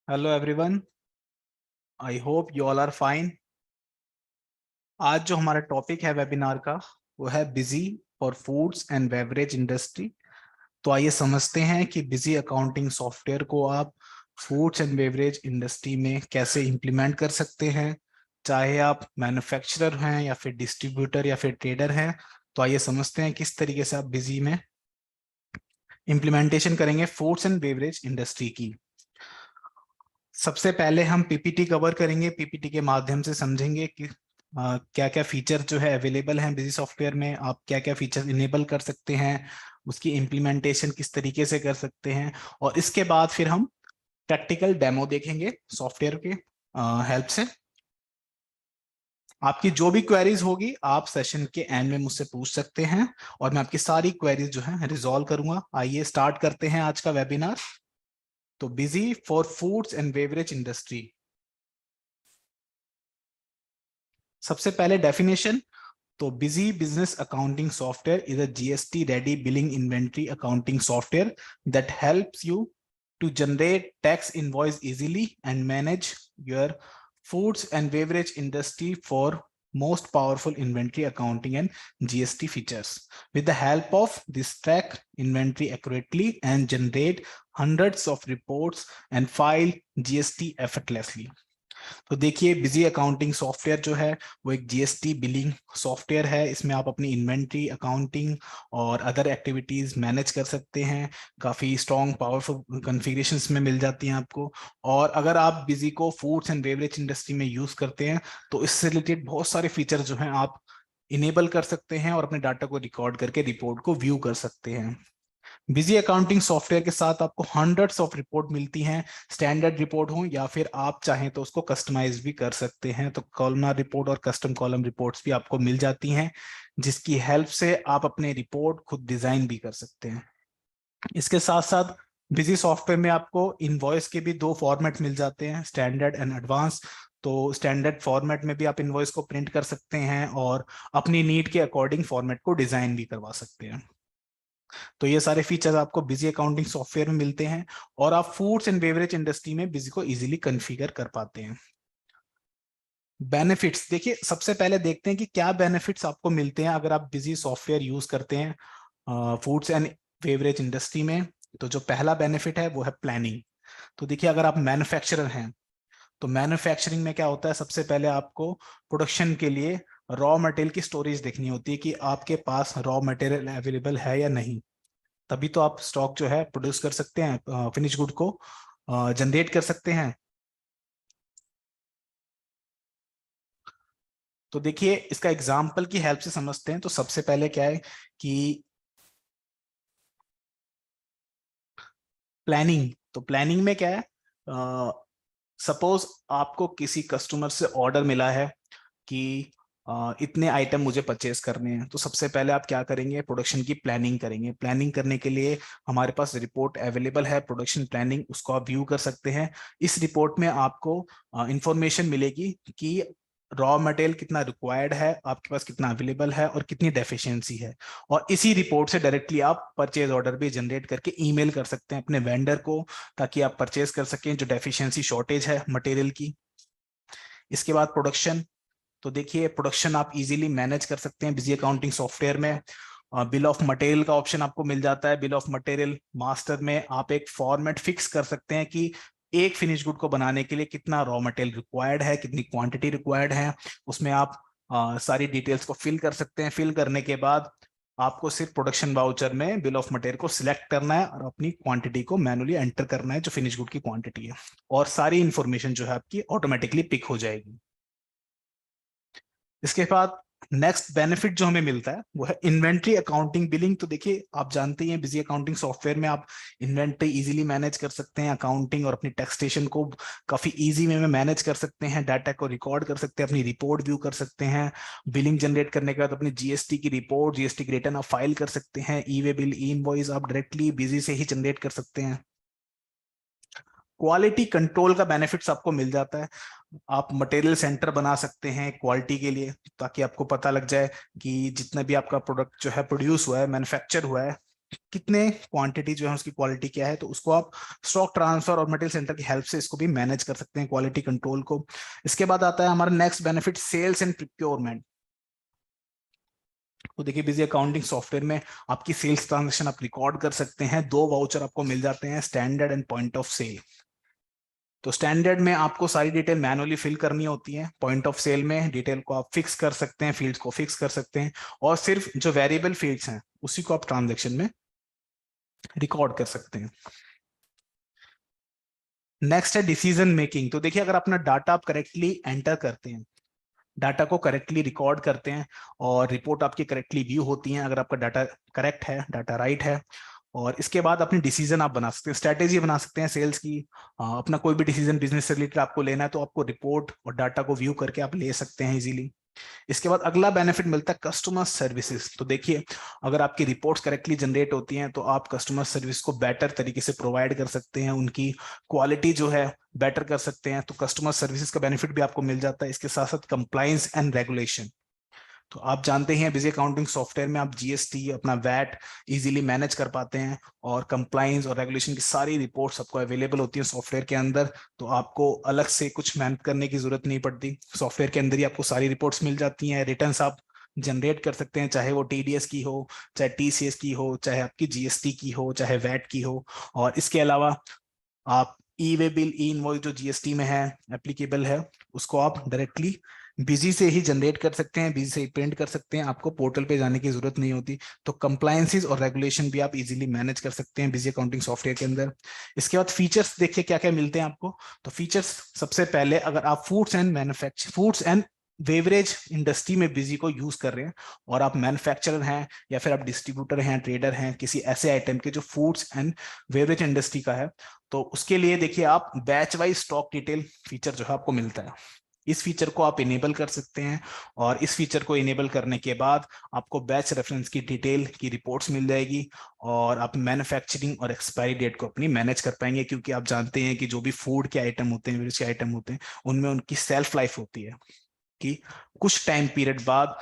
Hello everyone, I hope you all are fine. आज जो हमारा टॉपिक है वेबिनार का वो है Busy for foods and beverage industry. तो आइए समझते हैं कि बिजी अकाउंटिंग सॉफ्टवेयर को आप फूड्स एंड बेवरेज इंडस्ट्री में कैसे इंप्लीमेंट कर सकते हैं, चाहे आप मैन्युफैक्चरर हैं या फिर डिस्ट्रीब्यूटर या फिर ट्रेडर हैं। तो आइए समझते हैं किस तरीके से आप बिजी में इंप्लीमेंटेशन करेंगे फूड्स एंड बेवरेज इंडस्ट्री की। सबसे पहले हम पीपीटी कवर करेंगे। पीपीटी के माध्यम से समझेंगे कि क्या क्या फीचर जो है अवेलेबल हैं बिजी सॉफ्टवेयर में, आप क्या क्या फीचर इनेबल कर सकते हैं, उसकी इम्प्लीमेंटेशन किस तरीके से कर सकते हैं। और इसके बाद फिर हम प्रैक्टिकल डेमो देखेंगे सॉफ्टवेयर के हेल्प से। आपकी जो भी क्वेरीज होगी आप सेशन के एंड में मुझसे पूछ सकते हैं और मैं आपकी सारी क्वेरीज जो है रिजॉल्व करूंगा। आइए स्टार्ट करते हैं आज का वेबिनार। तो busy for foods and beverage industry, सबसे पहले डेफिनेशन। तो busy business accounting software is a GST ready billing inventory accounting software that helps you to generate tax invoice easily and manage your foods and beverage industry for most powerful inventory accounting and GST features. With the help of this, track inventory accurately and generate hundreds of reports and file GST effortlessly. तो देखिए, busy accounting software जो है वो एक GST billing software है। इसमें आप अपनी इन्वेंट्री अकाउंटिंग और अदर एक्टिविटीज मैनेज कर सकते हैं। काफी स्ट्रॉन्ग पावरफुल कॉन्फ़िगरेशंस में मिल जाती हैं आपको। और अगर आप बिजी को फूड्स एंड बेवरेज इंडस्ट्री में यूज करते हैं तो इससे रिलेटेड बहुत सारे फीचर जो हैं आप इनेबल कर सकते हैं और अपने डाटा को रिकॉर्ड करके रिपोर्ट को व्यू कर सकते हैं। बिजी अकाउंटिंग सॉफ्टवेयर के साथ आपको हंड्रेड्स ऑफ रिपोर्ट मिलती हैं, स्टैंडर्ड रिपोर्ट हो या फिर आप चाहें तो उसको कस्टमाइज भी कर सकते हैं। तो कॉलमनार रिपोर्ट और कस्टम कॉलम रिपोर्ट्स भी आपको मिल जाती हैं, जिसकी हेल्प से आप अपने रिपोर्ट खुद डिजाइन भी कर सकते हैं। इसके साथ साथ बिजी सॉफ्टवेयर में आपको इनवॉइस के भी दो फॉर्मेट मिल जाते हैं, स्टैंडर्ड एंड एडवांस। तो स्टैंडर्ड फॉर्मेट में भी आप इनवॉइस को प्रिंट कर सकते हैं और अपनी नीड के अकॉर्डिंग फॉर्मेट को डिजाइन भी करवा सकते हैं। तो ये सारे फीचर्स आपको बिजी अकाउंटिंग सॉफ्टवेयर में मिलते हैं और आप फूड्स एंड बेवरेज इंडस्ट्री में बिजी को इजीली कॉन्फ़िगर कर पाते हैं। बेनिफिट्स देखिए, सबसे पहले देखते हैं कि क्या बेनिफिट्स आपको मिलते हैं अगर आप बिजी सॉफ्टवेयर यूज करते हैं फूड्स एंड बेवरेज इंडस्ट्री में। तो जो पहला बेनिफिट है वो है प्लानिंग। तो देखिए, अगर आप मैन्युफैक्चरर हैं तो मैन्युफैक्चरिंग में क्या होता है, सबसे पहले आपको प्रोडक्शन के लिए रॉ मटेरियल की स्टोरेज देखनी होती है कि आपके पास रॉ मटेरियल अवेलेबल है या नहीं। तभी तो आप स्टॉक जो है प्रोड्यूस कर सकते हैं, फिनिश गुड को जनरेट कर सकते हैं। तो देखिए, इसका एग्जाम्पल की हेल्प से समझते हैं। तो सबसे पहले क्या है कि प्लानिंग। तो प्लानिंग में क्या है, सपोज आपको किसी कस्टमर से ऑर्डर मिला है कि इतने आइटम मुझे परचेज करने हैं। तो सबसे पहले आप क्या करेंगे, प्रोडक्शन की प्लानिंग करेंगे। प्लानिंग करने के लिए हमारे पास रिपोर्ट अवेलेबल है, प्रोडक्शन प्लानिंग, उसको आप व्यू कर सकते हैं। इस रिपोर्ट में आपको इंफॉर्मेशन मिलेगी कि रॉ मटेरियल कितना रिक्वायर्ड है, आपके पास कितना अवेलेबल है और कितनी डेफिशिएंसी है। और इसी रिपोर्ट से डायरेक्टली आप परचेज ऑर्डर भी जनरेट करके ईमेल कर सकते हैं अपने वेंडर को, ताकि आप परचेज कर सकें जो डेफिशिएंसी शॉर्टेज है मटेरियल की। इसके बाद प्रोडक्शन। तो देखिए, प्रोडक्शन आप इजीली मैनेज कर सकते हैं बिजी अकाउंटिंग सॉफ्टवेयर में। बिल ऑफ मटेरियल का ऑप्शन आपको मिल जाता है। बिल ऑफ मटेरियल मास्टर में आप एक फॉर्मेट फिक्स कर सकते हैं कि एक फिनिश गुड को बनाने के लिए कितना रॉ मटेरियल रिक्वायर्ड है, कितनी क्वांटिटी रिक्वायर्ड है। उसमें आप सारी डिटेल्स को फिल कर सकते हैं। फिल करने के बाद आपको सिर्फ प्रोडक्शन वाउचर में बिल ऑफ मटेरियल को सिलेक्ट करना है और अपनी क्वांटिटी को मैनुअली एंटर करना है, जो फिनिश गुड की क्वांटिटी है। और सारी इंफॉर्मेशन जो है आपकी ऑटोमेटिकली पिक हो जाएगी। इसके बाद नेक्स्ट बेनिफिट जो हमें मिलता है वो है इन्वेंट्री अकाउंटिंग बिलिंग। तो देखिए, आप जानते हैं बिजी अकाउंटिंग सॉफ्टवेयर में आप इन्वेंट्री इजीली मैनेज कर सकते हैं, अकाउंटिंग और अपनी टैक्सेशन को काफी इजी वे में मैनेज कर सकते हैं, डाटा को रिकॉर्ड कर सकते हैं, अपनी रिपोर्ट व्यू कर सकते हैं। बिलिंग जनरेट करने के बाद अपनी जीएसटी की रिपोर्ट, जीएसटी की रिटर्न आप फाइल कर सकते हैं। ई वे बिल, ई इनवॉइस आप डायरेक्टली बिजी से ही जनरेट कर सकते हैं। क्वालिटी कंट्रोल का बेनिफिट्स आपको मिल जाता है। आप मटेरियल सेंटर बना सकते हैं क्वालिटी के लिए, ताकि आपको पता लग जाए कि जितना भी आपका प्रोडक्ट जो है प्रोड्यूस हुआ है, मैन्युफैक्चर हुआ है, कितने क्वांटिटी जो है उसकी क्वालिटी क्या है, तो उसको आप स्टॉक ट्रांसफर और मटेरियल सेंटर की हेल्प से इसको भी मैनेज कर सकते हैं, क्वालिटी कंट्रोल को। इसके बाद आता है हमारा next benefit, sales and procurement. तो देखिए बिजी अकाउंटिंग सॉफ्टवेयर में आपकी सेल्स ट्रांजेक्शन आप रिकॉर्ड कर सकते हैं। 2 वाउचर आपको मिल जाते हैं, standard and point of sale. तो स्टैंडर्ड में आपको सारी डिटेल मैनुअली फिल करनी होती है, पॉइंट ऑफ सेल में डिटेल को आप फिक्स कर सकते हैं, फील्ड्स को फिक्स कर सकते हैं, और सिर्फ जो वेरिएबल फील्ड्स हैं उसी को आप ट्रांजेक्शन में रिकॉर्ड कर सकते हैं। नेक्स्ट है डिसीजन मेकिंग। तो देखिए अगर अपना डाटा आप करेक्टली एंटर करते हैं, डाटा को करेक्टली रिकॉर्ड करते हैं और रिपोर्ट आपकी करेक्टली व्यू होती है, अगर आपका डाटा करेक्ट है, डाटा राइट है, और इसके बाद अपनी डिसीजन आप बना सकते हैं, स्ट्रैटेजी बना सकते हैं सेल्स की। अपना कोई भी डिसीजन बिजनेस से रिलेटेड आपको लेना है तो आपको रिपोर्ट और डाटा को व्यू करके आप ले सकते हैं इजीली। इसके बाद अगला बेनिफिट मिलता है कस्टमर सर्विसेज। तो देखिए अगर आपकी रिपोर्ट्स करेक्टली जनरेट होती हैं तो आप कस्टमर सर्विस को बेटर तरीके से प्रोवाइड कर सकते हैं, उनकी क्वालिटी जो है बेटर कर सकते हैं, तो कस्टमर सर्विसेज का बेनिफिट भी आपको मिल जाता है। इसके साथ साथ कंप्लायंस एंड रेगुलेशन। तो आप जानते हैं बिजी अकाउंटिंग सॉफ्टवेयर में आप जीएसटी, अपना वैट इजीली मैनेज कर पाते हैं, और कंप्लाइंस और रेगुलेशन की सारी रिपोर्ट्स आपको अवेलेबल होती हैं सॉफ्टवेयर के अंदर। तो आपको अलग से कुछ मेहनत करने की जरूरत नहीं पड़ती, सॉफ्टवेयर के अंदर ही आपको सारी रिपोर्ट्स मिल जाती हैं। रिटर्न्स आप जनरेट कर सकते हैं, चाहे वो टीडीएस की हो, चाहे टीसीएस की हो, चाहे आपकी जीएसटी की हो, चाहे वैट की हो। और इसके अलावा आप ई वे बिल, ई इनवॉइस जो जीएसटी में है एप्लीकेबल है, उसको आप डायरेक्टली बिजी से ही जनरेट कर सकते हैं, बिजी से ही प्रिंट कर सकते हैं, आपको पोर्टल पे जाने की जरूरत नहीं होती। तो कंप्लायंसेस और रेगुलेशन भी आप इजीली मैनेज कर सकते हैं बिजी अकाउंटिंग सॉफ्टवेयर के अंदर। इसके बाद फीचर्स देखिए क्या क्या मिलते हैं आपको। तो फीचर्स सबसे पहले, अगर आप फूड्स एंड बेवरेज इंडस्ट्री में बिजी को यूज कर रहे हैं, और आप मैन्युफैक्चरर हैं या फिर आप डिस्ट्रीब्यूटर हैं, ट्रेडर हैं किसी ऐसे आइटम के जो फूड्स एंड बेवरेज इंडस्ट्री का है, तो उसके लिए देखिए आप batch wise stock detail feature जो है आपको मिलता है। इस फीचर को आप इनेबल कर सकते हैं, और इस फीचर को इनेबल करने के बाद आपको बैच रेफरेंस की डिटेल की रिपोर्ट्स मिल जाएगी, और आप मैन्युफैक्चरिंग और एक्सपायरी डेट को अपनी मैनेज कर पाएंगे। क्योंकि आप जानते हैं कि जो भी फूड के आइटम होते हैं, के आइटम होते हैं, उनमें उनकी सेल्फ लाइफ होती है कि कुछ टाइम पीरियड बाद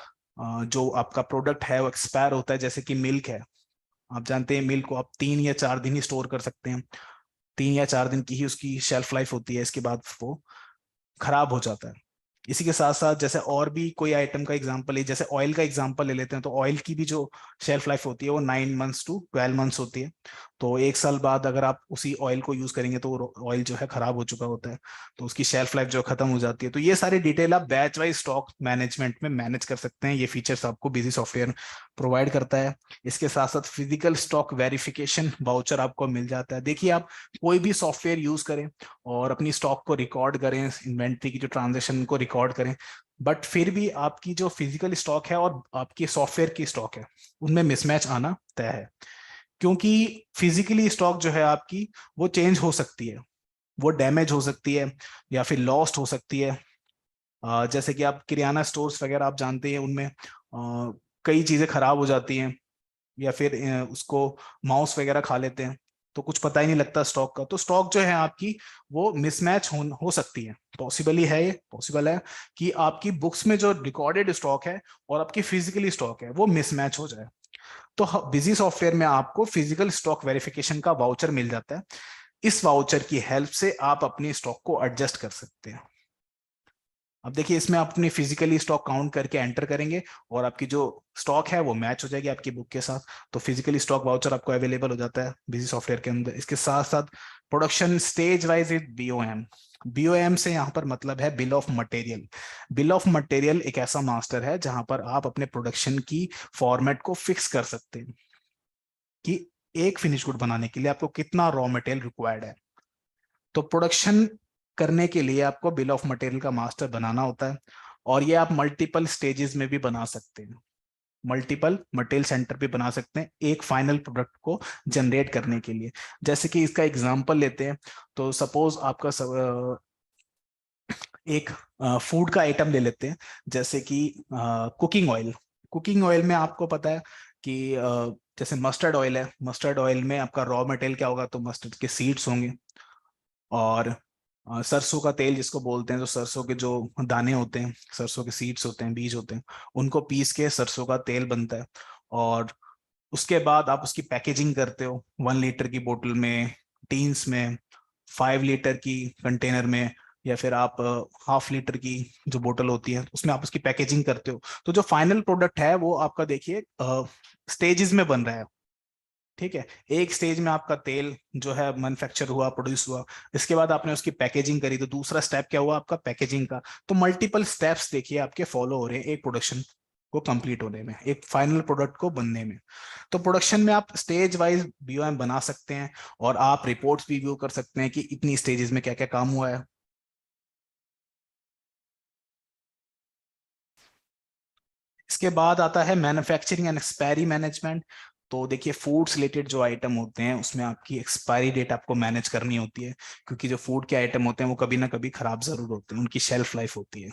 जो आपका प्रोडक्ट है वो एक्सपायर होता है। जैसे कि मिल्क है, आप जानते हैं मिल्क को आप 3 या 4 दिन ही स्टोर कर सकते हैं, 3 या 4 दिन की ही उसकी शेल्फ लाइफ होती है, इसके बाद वो खराब हो जाता है। इसी के साथ साथ जैसे और भी कोई आइटम का एग्जांपल है, जैसे ऑयल का एग्जांपल ले लेते हैं, तो ऑयल की भी जो शेल्फ लाइफ होती है वो 9 months to 12 months होती है। तो 1 साल बाद अगर आप उसी ऑयल को यूज करेंगे तो ऑयल जो है खराब हो चुका होता है, तो उसकी शेल्फ लाइफ जो खत्म हो जाती है। तो ये सारी डिटेल आप बैच वाइज स्टॉक मैनेजमेंट में मैनेज कर सकते हैं, ये फीचर्स आपको बिजी सॉफ्टवेयर प्रोवाइड करता है। इसके साथ साथ फिजिकल स्टॉक वेरिफिकेशन वाउचर आपको मिल जाता है। देखिए आप कोई भी सॉफ्टवेयर यूज करें और अपनी स्टॉक को रिकॉर्ड करें, इन्वेंट्री की जो ट्रांजेक्शन को रिकॉर्ड करें, बट फिर भी आपकी जो फिजिकल स्टॉक है और आपकी सॉफ्टवेयर की स्टॉक है उनमें मिसमैच आना तय है। क्योंकि फिजिकली स्टॉक जो है आपकी वो चेंज हो सकती है, वो डैमेज हो सकती है या फिर लॉस्ट हो सकती है। जैसे कि आप किराना स्टोर्स वगैरह आप जानते हैं, उनमें कई चीजें खराब हो जाती हैं, या फिर उसको माउस वगैरह खा लेते हैं, तो कुछ पता ही नहीं लगता स्टॉक का। तो स्टॉक जो है आपकी वो मिसमैच हो सकती है, पॉसिबल ही है, ये पॉसिबल है कि आपकी बुक्स में जो रिकॉर्डेड स्टॉक है और आपकी फिजिकली स्टॉक है वो मिसमैच हो जाए। तो बिजी सॉफ्टवेयर में आपको फिजिकल स्टॉक वेरिफिकेशन का वाउचर मिल जाता है। इस वाउचर की हेल्प से आप अपनी स्टॉक को एडजस्ट कर सकते हैं। अब देखिए इसमें आप अपनी फिजिकली स्टॉक काउंट करके एंटर करेंगे और आपकी जो स्टॉक है वो मैच हो जाएगी आपकी बुक के साथ। तो फिजिकली स्टॉक वाउचर आपको अवेलेबल हो जाता है बिजी सॉफ्टवेयर के अंदर। इसके साथ साथ production stage wise with BOM. BOM से यहाँ पर मतलब है bill of material. Bill of material एक ऐसा मास्टर है जहां पर आप अपने प्रोडक्शन की फॉर्मेट को फिक्स कर सकते हैं कि एक फिनिश गुड बनाने के लिए आपको कितना रॉ मटेरियल रिक्वायर्ड है। तो प्रोडक्शन करने के लिए आपको बिल ऑफ मटेरियल का मास्टर बनाना होता है, और ये आप मल्टीपल स्टेजेस में भी बना सकते हैं, मल्टीपल मटेरियल सेंटर पे बना सकते हैं एक फाइनल प्रोडक्ट को जनरेट करने के लिए। जैसे कि इसका एग्जांपल लेते हैं, तो सपोज आपका एक फूड का आइटम ले लेते हैं, जैसे कि कुकिंग ऑयल। कुकिंग ऑयल में आपको पता है कि जैसे मस्टर्ड ऑयल है, मस्टर्ड ऑयल में आपका रॉ मटेरियल क्या होगा, तो मस्टर्ड के सीड्स होंगे, और सरसों का तेल जिसको बोलते हैं, जो सरसों के जो दाने होते हैं, सरसों के सीड्स होते हैं, बीज होते हैं, उनको पीस के सरसों का तेल बनता है। और उसके बाद आप उसकी पैकेजिंग करते हो 1 लीटर की बोतल में, टीन्स में, 5 लीटर की कंटेनर में, या फिर आप ½ लीटर की जो बोतल होती है उसमें आप उसकी पैकेजिंग करते हो। तो जो फाइनल प्रोडक्ट है वो आपका देखिए स्टेजेस में बन रहा है। ठीक है, एक स्टेज में आपका तेल जो है मैन्युफैक्चर हुआ, प्रोड्यूस हुआ, इसके बाद आपने उसकी पैकेजिंग करी, तो दूसरा स्टेप क्या हुआ आपका पैकेजिंग का। तो मल्टीपल स्टेप्स देखिए आपके फॉलो हो रहे हैं एक प्रोडक्शन को कंप्लीट होने में, एक फाइनल प्रोडक्ट को बनने में। तो प्रोडक्शन में आप स्टेज वाइज बीओएम बना सकते हैं और आप रिपोर्ट्स भी व्यू कर सकते हैं कि इतनी स्टेजेस में क्या क्या काम हुआ है। इसके बाद आता है मैन्युफैक्चरिंग एंड एक्सपायरी मैनेजमेंट। तो देखिए फूड से रिलेटेड जो आइटम होते हैं उसमें आपकी एक्सपायरी डेट आपको मैनेज करनी होती है, क्योंकि जो फूड के आइटम होते हैं वो कभी ना कभी खराब जरूर होते हैं, उनकी शेल्फ लाइफ होती है।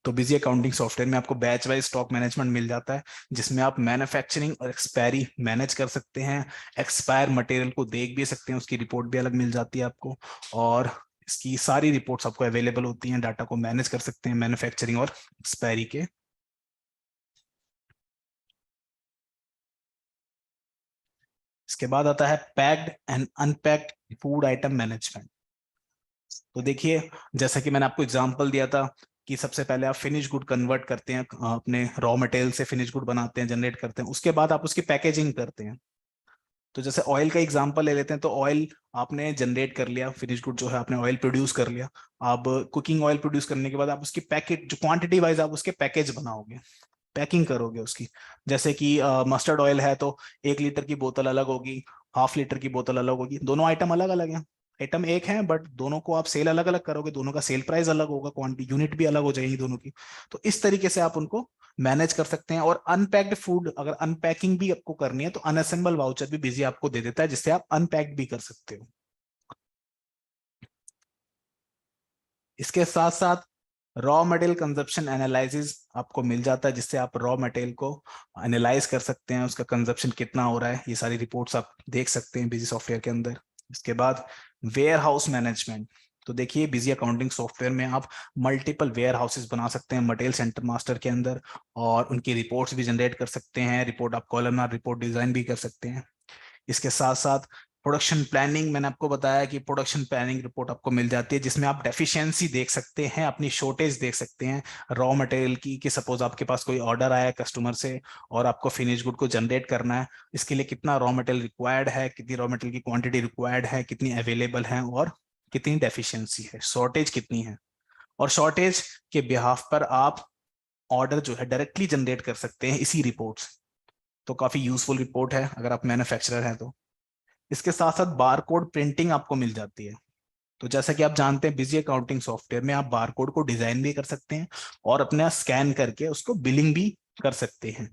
तो बिजी अकाउंटिंग सॉफ्टवेयर में आपको बैच वाइज स्टॉक मैनेजमेंट मिल जाता है, जिसमें आप मैन्युफैक्चरिंग और एक्सपायरी मैनेज कर सकते हैं। एक्सपायर मटेरियल को देख भी सकते हैं, उसकी रिपोर्ट भी अलग मिल जाती है आपको, और इसकी सारी रिपोर्ट्स आपको अवेलेबल होती हैं, डाटा को मैनेज कर सकते हैं मैन्युफैक्चरिंग और एक्सपायरी के। इसके बाद आता है packed and unpacked food item management. तो देखिए जैसा कि मैंने आपको एग्जांपल दिया था कि सबसे पहले आप फिनिश गुड कन्वर्ट करते हैं, अपने रॉ मटेरियल से फिनिश गुड बनाते हैं, जनरेट करते हैं, उसके बाद आप उसकी पैकेजिंग करते हैं। तो जैसे ऑयल का एग्जांपल ले लेते हैं, तो ऑयल आपने जनरेट कर लिया, फिनिश गुड जो है आपने ऑयल प्रोड्यूस कर लिया। अब कुकिंग ऑयल प्रोड्यूस करने के बाद आप उसकी पैकेट जो क्वांटिटी वाइज आप उसके पैकेज बनाओगे, पैकिंग करोगे उसकी। जैसे कि मस्टर्ड ऑयल है तो 1 लीटर की बोतल अलग होगी, ½ लीटर की बोतल अलग होगी, दोनों आइटम अलग अलग हैं। आइटम एक है बट दोनों को आप सेल अलग अलग करोगे, दोनों का सेल प्राइस अलग होगा, क्वांटिटी यूनिट भी अलग हो जाएगी दोनों की। तो इस तरीके से आप उनको मैनेज कर सकते हैं। और अनपैक्ड फूड अगर अनपैकिंग भी आपको करनी है तो अनअसेंबल वाउचर भी बिजी आपको दे देता है, जिससे आप अनपैक्ड भी कर सकते हो। इसके साथ साथ रॉ मटेरियल कंजप्शन एनालिसिस आपको मिल जाता है, जिससे आप रॉ मटेरियल को एनालाइज कर सकते हैं, उसका कंजप्शन कितना हो रहा है, ये सारी रिपोर्ट्स आप देख सकते हैं बिजी सॉफ्टवेयर के अंदर। इसके बाद वेयर हाउस मैनेजमेंट। तो देखिए बिजी अकाउंटिंग सॉफ्टवेयर में आप मल्टीपल वेयर हाउसेस बना सकते हैं मटेरियल सेंटर मास्टर के अंदर, और उनकी रिपोर्ट्स भी जनरेट कर सकते हैं, रिपोर्ट आप कॉलमनार रिपोर्ट डिजाइन भी कर सकते हैं। इसके साथ साथ प्रोडक्शन प्लानिंग, मैंने आपको बताया कि प्रोडक्शन प्लानिंग रिपोर्ट आपको मिल जाती है, जिसमें आप डेफिशिएंसी देख सकते हैं, अपनी शॉर्टेज देख सकते हैं रॉ मटेरियल की, कि सपोज आपके पास कोई ऑर्डर आया है कस्टमर से और आपको फिनिश गुड को जनरेट करना है, इसके लिए कितना रॉ मटेरियल रिक्वायर्ड है, कितनी रॉ मटेरियल की क्वांटिटी रिक्वायर्ड है, कितनी अवेलेबल है, और कितनी डेफिशिएंसी है, शॉर्टेज कितनी है। और शॉर्टेज के बिहाफ पर आप ऑर्डर जो है डायरेक्टली जनरेट कर सकते हैं इसी रिपोर्ट से। तो काफी यूजफुल रिपोर्ट है अगर आप मैन्युफैक्चरर हैं तो। इसके साथ साथ बारकोड प्रिंटिंग आपको मिल जाती है। तो जैसा कि आप जानते हैं बिजी अकाउंटिंग सॉफ्टवेयर में आप बारकोड को डिजाइन भी कर सकते हैं और अपने स्कैन करके उसको बिलिंग भी कर सकते हैं।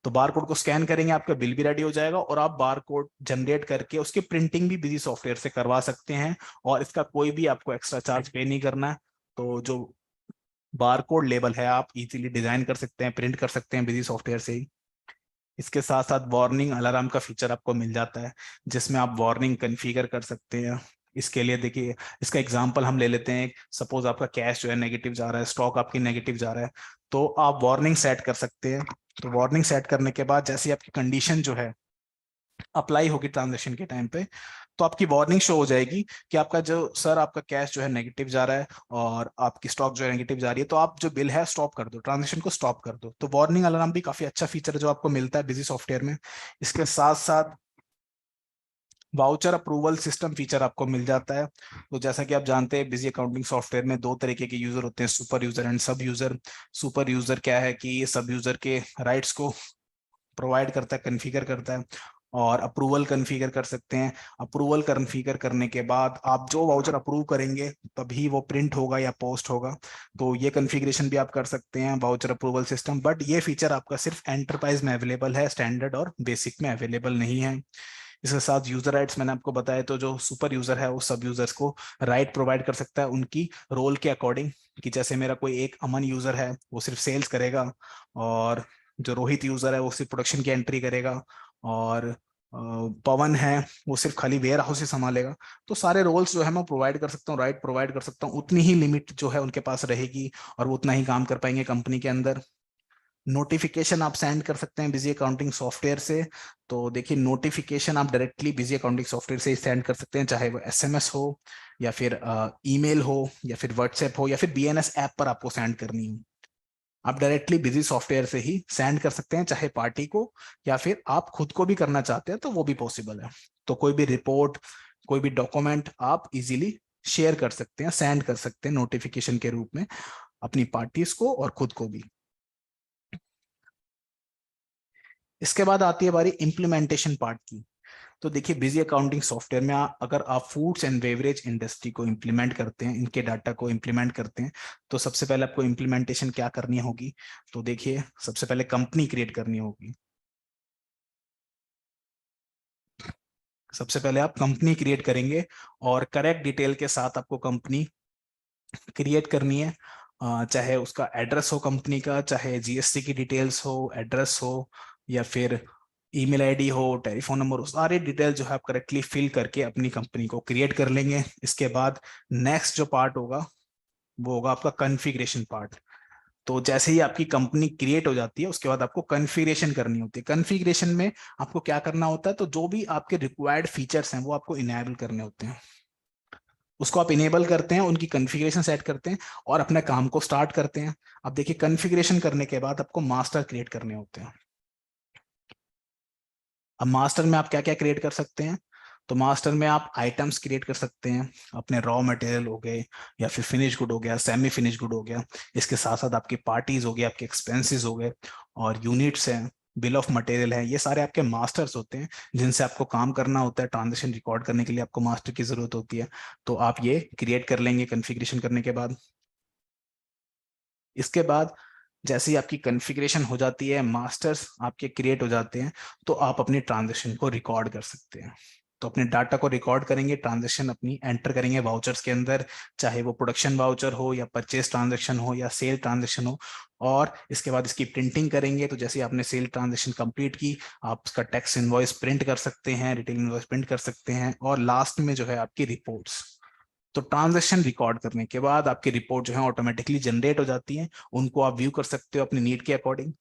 तो बारकोड को स्कैन करेंगे, आपका बिल भी रेडी हो जाएगा, और आप बारकोड जनरेट करके उसकी प्रिंटिंग भी बिजी सॉफ्टवेयर से करवा सकते हैं, और इसका कोई भी आपको एक्स्ट्रा चार्ज पे नहीं करना है। तो जो बारकोड लेबल है आप इजीली डिजाइन कर सकते हैं, प्रिंट कर सकते हैं बिजी सॉफ्टवेयर से ही। इसके साथ साथ वार्निंग अलार्म का फीचर आपको मिल जाता है, जिसमें आप वार्निंग कन्फिगर कर सकते हैं। इसके लिए देखिए इसका एग्जांपल हम ले लेते हैं, सपोज आपका कैश जो है नेगेटिव जा रहा है, स्टॉक आपकी नेगेटिव जा रहा है, तो आप वार्निंग सेट कर सकते हैं। तो वार्निंग सेट करने के बाद जैसे ही आपकी कंडीशन जो है अप्लाई होगी ट्रांजेक्शन के टाइम पे, तो आपकी वार्निंग शो हो जाएगी कि आपका जो सर आपका कैश जो है नेगेटिव जा रहा है और आपकी स्टॉक जो है नेगेटिव जा रही है, तो आप जो बिल है स्टॉप कर दो, ट्रांजेक्शन को स्टॉप कर दो। तो वार्निंग अलार्म भी काफी अच्छा फीचर है जो आपको मिलता है बिजी सॉफ्टवेयर में। इसके साथ साथ वाउचर अप्रूवल सिस्टम फीचर आपको मिल जाता है। तो जैसा कि आप जानते हैं बिजी अकाउंटिंग सॉफ्टवेयर में दो तरीके के यूजर होते हैं, सुपर यूजर एंड सब यूजर। सुपर यूजर क्या है कि ये सब यूजर के राइट्स को प्रोवाइड करता है, कन्फिगर करता है, और अप्रूवल कन्फिगर कर सकते हैं। अप्रूवल कन्फिगर करने के बाद आप जो वाउचर अप्रूव करेंगे तभी वो प्रिंट होगा या पोस्ट होगा। तो ये कन्फिग्रेशन भी आप कर सकते हैं वाउचर अप्रूवल सिस्टम, बट ये फीचर आपका सिर्फ एंटरप्राइज में अवेलेबल है, स्टैंडर्ड और बेसिक में अवेलेबल नहीं है। इसके साथ यूजर राइट्स मैंने आपको बताया, तो जो सुपर यूजर है वो सब यूजर्स को राइट प्रोवाइड कर सकता है उनकी रोल के अकॉर्डिंग, कि जैसे मेरा कोई एक अमन यूजर है वो सिर्फ सेल्स करेगा, और जो रोहित यूजर है वो सिर्फ प्रोडक्शन की एंट्री करेगा, और पवन है वो सिर्फ खाली वेयर हाउस ही संभालेगा। तो सारे रोल्स जो है मैं प्रोवाइड कर सकता हूँ, राइट प्रोवाइड कर सकता हूँ, उतनी ही लिमिट जो है उनके पास रहेगी और वो उतना ही काम कर पाएंगे कंपनी के अंदर। नोटिफिकेशन आप सेंड कर सकते हैं बिजी अकाउंटिंग सॉफ्टवेयर से। तो देखिए नोटिफिकेशन आप डायरेक्टली बिजी अकाउंटिंग सॉफ्टवेयर से सेंड कर सकते हैं, चाहे वो एसएमएस हो या फिर ईमेल हो या फिर व्हाट्सएप हो या फिर बीएनएस ऐप पर आपको सेंड करनी हो। आप डायरेक्टली बिजी सॉफ्टवेयर से ही सेंड कर सकते हैं, चाहे पार्टी को या फिर आप खुद को भी करना चाहते हैं तो वो भी पॉसिबल है। तो कोई भी रिपोर्ट, कोई भी डॉक्यूमेंट आप इजीली शेयर कर सकते हैं, सेंड कर सकते हैं नोटिफिकेशन के रूप में अपनी पार्टीज को और खुद को भी। इसके बाद आती है बारी इम्प्लीमेंटेशन पार्ट की। तो देखिए बिजी अकाउंटिंग सॉफ्टवेयर में अगर आप फूड्स एंड बेवरेज इंडस्ट्री को इम्प्लीमेंट करते हैं, इनके डाटा को इम्प्लीमेंट करते हैं, तो सबसे पहले आपको इम्प्लीमेंटेशन क्या करनी होगी। तो देखिए सबसे पहले कंपनी क्रिएट करनी होगी। सबसे पहले आप कंपनी क्रिएट करेंगे और करेक्ट डिटेल के साथ आपको कंपनी क्रिएट करनी है। चाहे उसका एड्रेस हो कंपनी का, चाहे जीएसटी की डिटेल्स हो, एड्रेस हो या फिर ईमेल आईडी हो, टेलीफोन नंबर हो, सारे डिटेल जो है आप करेक्टली फिल करके अपनी कंपनी को क्रिएट कर लेंगे। इसके बाद नेक्स्ट जो पार्ट होगा वो होगा आपका कॉन्फ़िगरेशन पार्ट। तो जैसे ही आपकी कंपनी क्रिएट हो जाती है उसके बाद आपको कॉन्फ़िगरेशन करनी होती है। कॉन्फ़िगरेशन में आपको क्या करना होता है, तो जो भी आपके रिक्वायर्ड फीचर्स हैं वो आपको इनेबल करने होते हैं। उसको आप इनेबल करते हैं, उनकी कॉन्फ़िगरेशन सेट करते हैं और अपने काम को स्टार्ट करते हैं। अब देखिए कॉन्फ़िगरेशन करने के बाद आपको मास्टर क्रिएट करने होते हैं। अब मास्टर में आप क्या क्या क्रिएट कर सकते हैं, तो मास्टर में आप आइटम्स क्रिएट कर सकते हैं, अपने रॉ मटेरियल हो गए या फिर फिनिश गुड हो गया, सेमी फिनिश गुड हो गया। इसके साथ साथ आपकी पार्टीज हो गई, आपके एक्सपेंसेस हो गए और यूनिट्स हैं, बिल ऑफ मटेरियल है, ये सारे आपके मास्टर्स होते हैं जिनसे आपको काम करना होता है। ट्रांजेक्शन रिकॉर्ड करने के लिए आपको मास्टर की जरूरत होती है। तो आप ये क्रिएट कर लेंगे कॉन्फ़िगरेशन करने के बाद। इसके बाद जैसे ही आपकी कॉन्फ़िगरेशन हो जाती है, मास्टर्स आपके क्रिएट हो जाते हैं, तो आप अपनी ट्रांजेक्शन को रिकॉर्ड कर सकते हैं। तो अपने डाटा को रिकॉर्ड करेंगे, ट्रांजेक्शन अपनी एंटर करेंगे वाउचर्स के अंदर, चाहे वो प्रोडक्शन वाउचर हो या परचेज ट्रांजेक्शन हो या सेल ट्रांजेक्शन हो। और इसके बाद इसकी प्रिंटिंग करेंगे। तो जैसे आपने सेल ट्रांजेक्शन कंप्लीट की, आप उसका टैक्स इनवॉइस प्रिंट कर सकते हैं, रिटेल इनवॉइस प्रिंट कर सकते हैं और लास्ट में जो है आपकी रिपोर्ट्स। तो ट्रांजेक्शन रिकॉर्ड करने के बाद आपकी रिपोर्ट जो है ऑटोमेटिकली जनरेट हो जाती है, उनको आप व्यू कर सकते हो अपनी नीड के अकॉर्डिंग।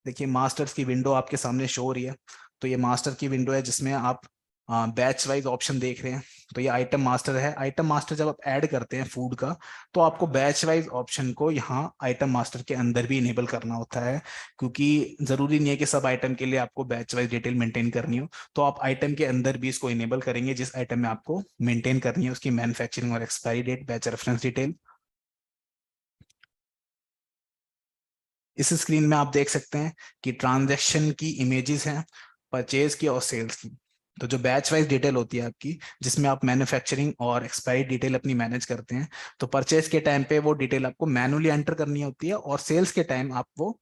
देखिए मास्टर्स की विंडो आपके सामने शो हो रही है। तो ये मास्टर की विंडो है जिसमें आप बैच वाइज ऑप्शन देख रहे हैं। तो ये आइटम मास्टर है। आइटम मास्टर जब आप ऐड करते हैं फूड का, तो आपको बैच वाइज ऑप्शन को यहाँ आइटम मास्टर के अंदर भी इनेबल करना होता है, क्योंकि जरूरी नहीं है कि सब आइटम के लिए आपको बैच वाइज डिटेल मेंटेन करनी हो। तो आप आइटम के अंदर भी इसको इनेबल करेंगे, जिस आइटम में आपको मेंटेन करनी है उसकी मैन्युफैक्चरिंग और expiry date, batch reference detail. इस स्क्रीन में आप देख सकते हैं कि ट्रांजैक्शन की इमेजेस हैं, परचेज की और सेल्स की। तो जो बैच वाइज डिटेल होती है आपकी, जिसमें आप मैन्युफैक्चरिंग और एक्सपायरी डिटेल अपनी मैनेज करते हैं, तो परचेज के टाइम पे वो डिटेल आपको मैनुअली एंटर करनी होती है और सेल्स के टाइम आप वो